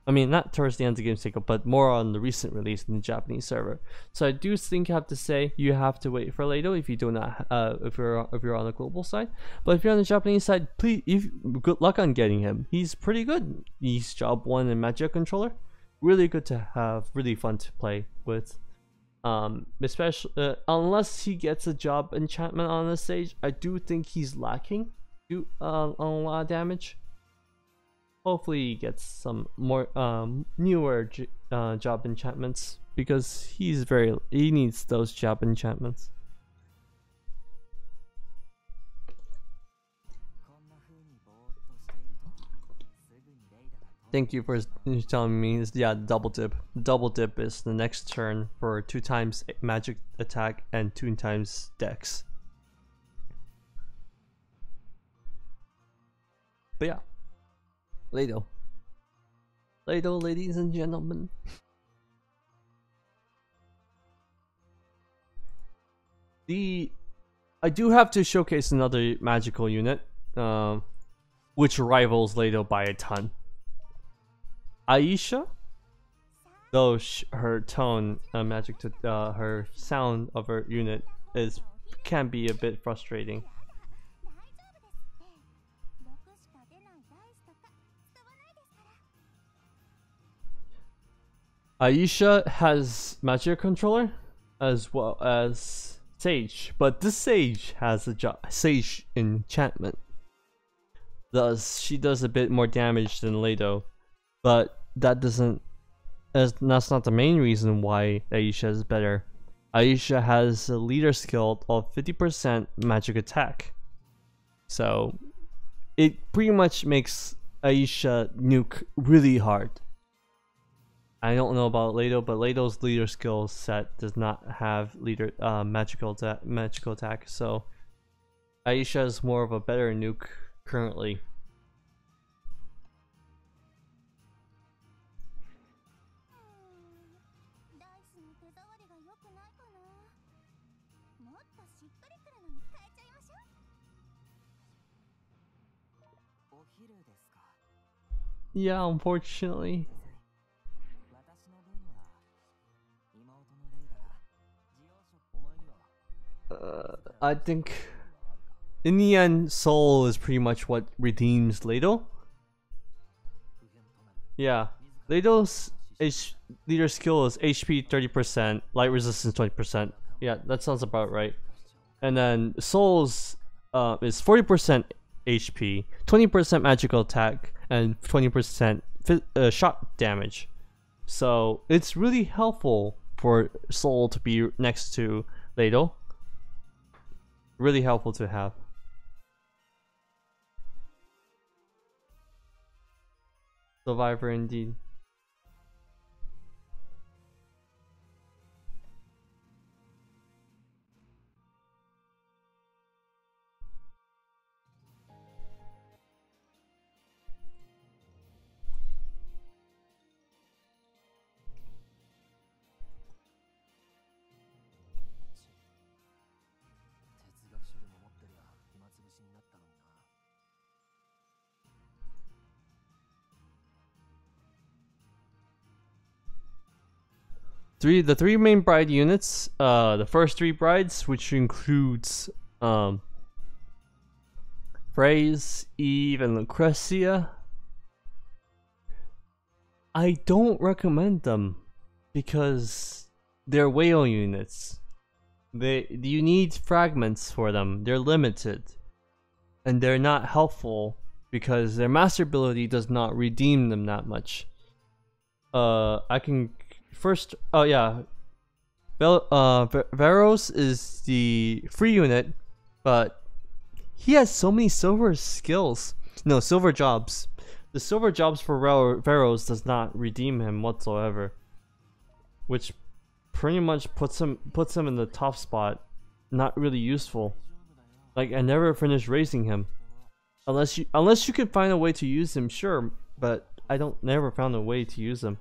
I mean, not towards the end of the game cycle, but more on the recent release in the Japanese server. So I do think I have to say you have to wait for Lado if you do not, if you're on the global side. But if you're on the Japanese side, please, good luck on getting him. He's pretty good. He's job 1 in Magia Controller. Really good to have, really fun to play with. Especially unless he gets a job enchantment on the stage, I do think he's lacking on a lot of damage. Hopefully he gets some more newer job enchantments because he needs those job enchantments. Thank you for telling me. Yeah, double dip. Double dip is the next turn for 2 times magic attack and 2 times dex. But yeah. Lado, ladies and gentlemen. I do have to showcase another magical unit, which rivals Lado by a ton. Aisha, though her tone, her sound of her unit can be a bit frustrating. Aisha has Magia Controller as well as Sage, but this Sage has a Sage enchantment. Thus, she does a bit more damage than Lado, but that's not the main reason why Aisha is better. Aisha has a leader skill of 50% magic attack, so it pretty much makes Aisha nuke really hard. I don't know about Lado, but Lado's leader skill set does not have magical attack, so Aisha is more of a better nuke currently. Yeah, unfortunately. I think in the end, Soul is pretty much what redeems Lado. Yeah, Lado's leader skill is HP 30%, light resistance 20%. Yeah, that sounds about right. And then Soul's is 40% HP, 20% magical attack, and 20% shot damage. So it's really helpful for Soul to be next to Ladle. Really helpful to have. Survivor indeed. The three main bride units, the first three brides, which includes Phrase, Eve, and Lucretia. I don't recommend them because they're whale units. You need fragments for them. They're limited, and they're not helpful because their master ability does not redeem them that much. I can first. Oh yeah, Veros is the free unit, but he has so many silver skills. No, silver jobs. The silver jobs for Veros does not redeem him whatsoever, which pretty much puts him in the top spot. Not really useful. Like, I never finished raising him, unless you could find a way to use him, sure. But I never found a way to use him.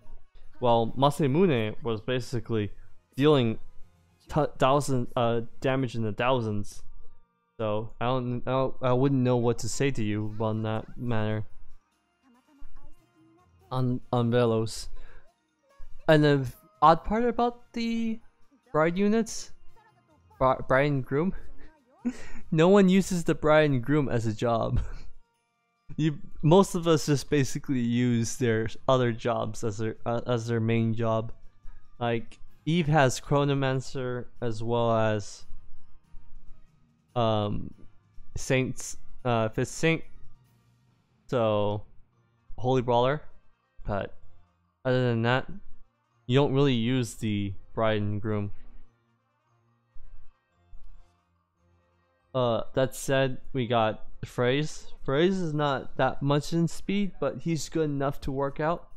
Well, Masamune was basically dealing damage in the thousands. So I wouldn't know what to say to you on that matter. On Velos. And the odd part about the bride units, bride and groom, no one uses the bride and groom as a job. Most of us just basically use their other jobs as their main job. Like Eve has Chronomancer as well as Saints, Fifth Saint, so Holy Brawler. But other than that, you don't really use the bride and groom. That said, we got Phrase. Phrase is not that much in speed, but he's good enough to work out.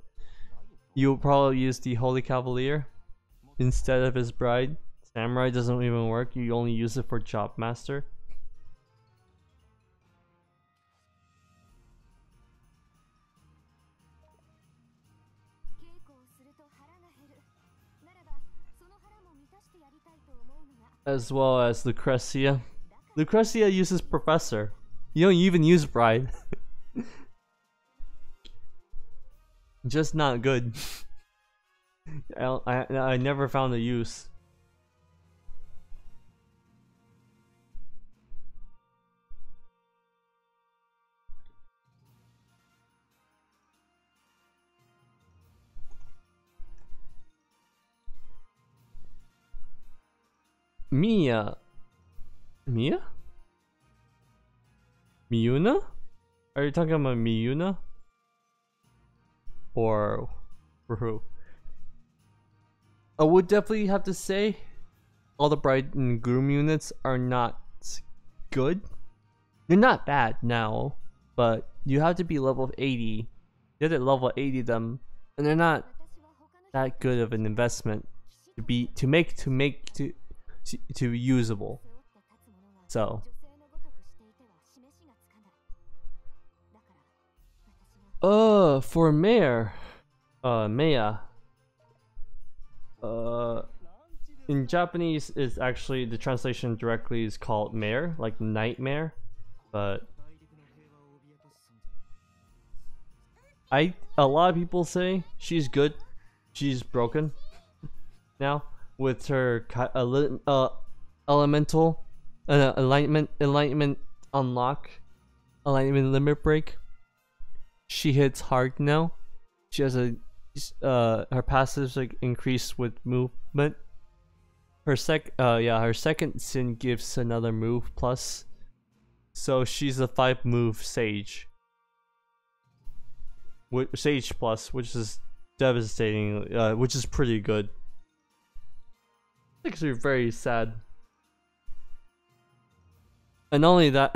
You'll probably use the Holy Cavalier instead of his bride. Samurai doesn't even work, you only use it for Chop Master. As well as Lucretia. Lucretia uses Professor. You don't even use Bride. Just not good. I never found a use. Mia? Miyuna? Are you talking about Miyuna? Or who? I would definitely have to say all the bride and groom units are not good. They're not bad now, but you have to be level 80. You have to level 80 them, and they're not that good of an investment to make usable. So for Mayor, Maya, in Japanese is actually, the translation directly is called Mare, like nightmare, but a lot of people say she's good. She's broken now with her elemental enlightenment unlock, enlightenment limit break. She hits hard now. She has her passives like increase with movement. Her second sin gives another move plus. So she's a 5-move Sage. Sage plus, which is devastating, which is pretty good. It's actually very sad. And not only that,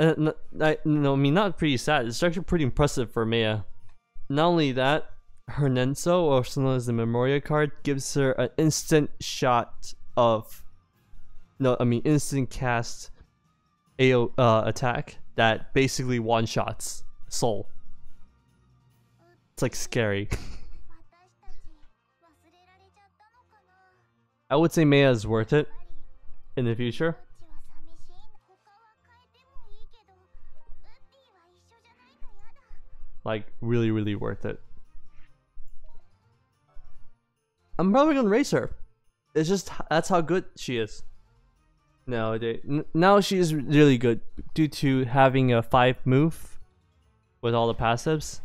I mean, not pretty sad, it's actually pretty impressive for Maya. Not only that, her Nenso, or also known as the Memoria card, gives her an instant shot of, instant cast AO attack that basically one-shots Soul. It's like scary. I would say Maya is worth it in the future. Like, really, really worth it. I'm probably gonna race her. It's just, that's how good she is nowadays. Now she is really good due to having a 5-move with all the passives.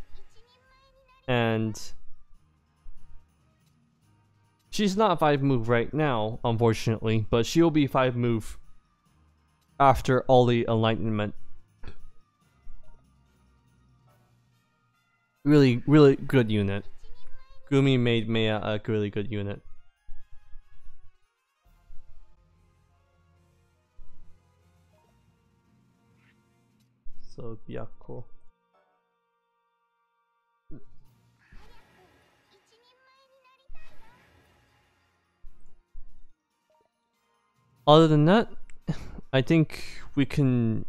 And she's not 5-move right now, unfortunately, but she'll be 5-move after all the enlightenment. Really, really good unit. Gumi made Maya a really good unit. So Byakko. Other than that, I think we can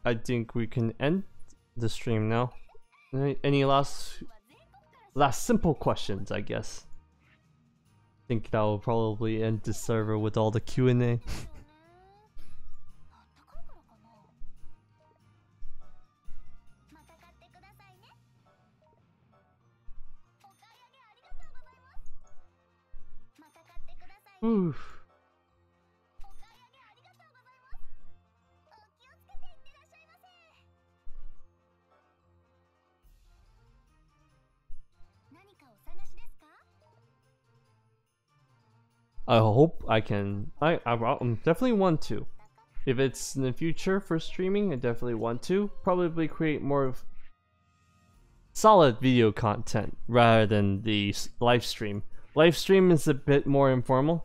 end the stream now. Any last simple questions, I guess. I think that will probably end the server with all the Q&A. Oof. I hope I can. I definitely want to. If it's in the future for streaming, I definitely want to. Probably create more of solid video content rather than the live stream. Live stream is a bit more informal.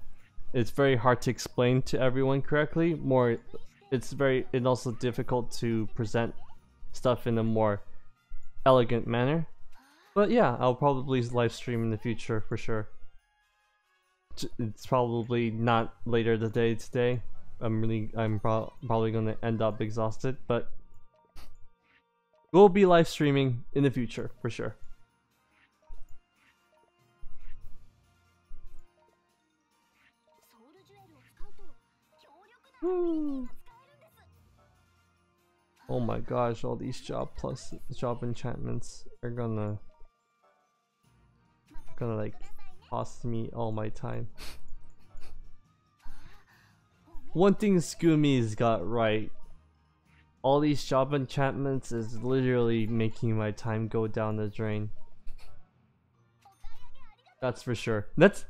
It's very hard to explain to everyone correctly. It's also difficult to present stuff in a more elegant manner. But yeah, I'll probably live stream in the future for sure. It's probably not later the day today. I'm probably gonna end up exhausted, but we'll be live streaming in the future for sure. Woo. Oh my gosh, all these job enchantments are gonna like cost me all my time. One thing Skumi's got right, all these job enchantments is literally making my time go down the drain. That's for sure. That's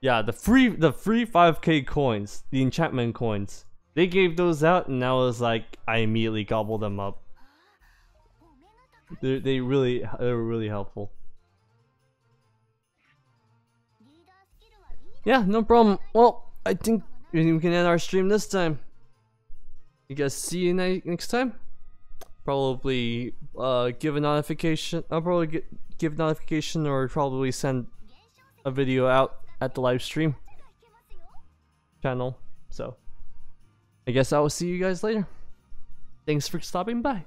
yeah, the free 5k coins, the enchantment coins. They gave those out and I was like, I immediately gobbled them up. They were really helpful. Yeah, no problem. Well, I think we can end our stream this time. You guys see you next time. Probably give a notification. I'll probably give notification or probably send a video out at the live stream channel. So I guess I will see you guys later. Thanks for stopping by.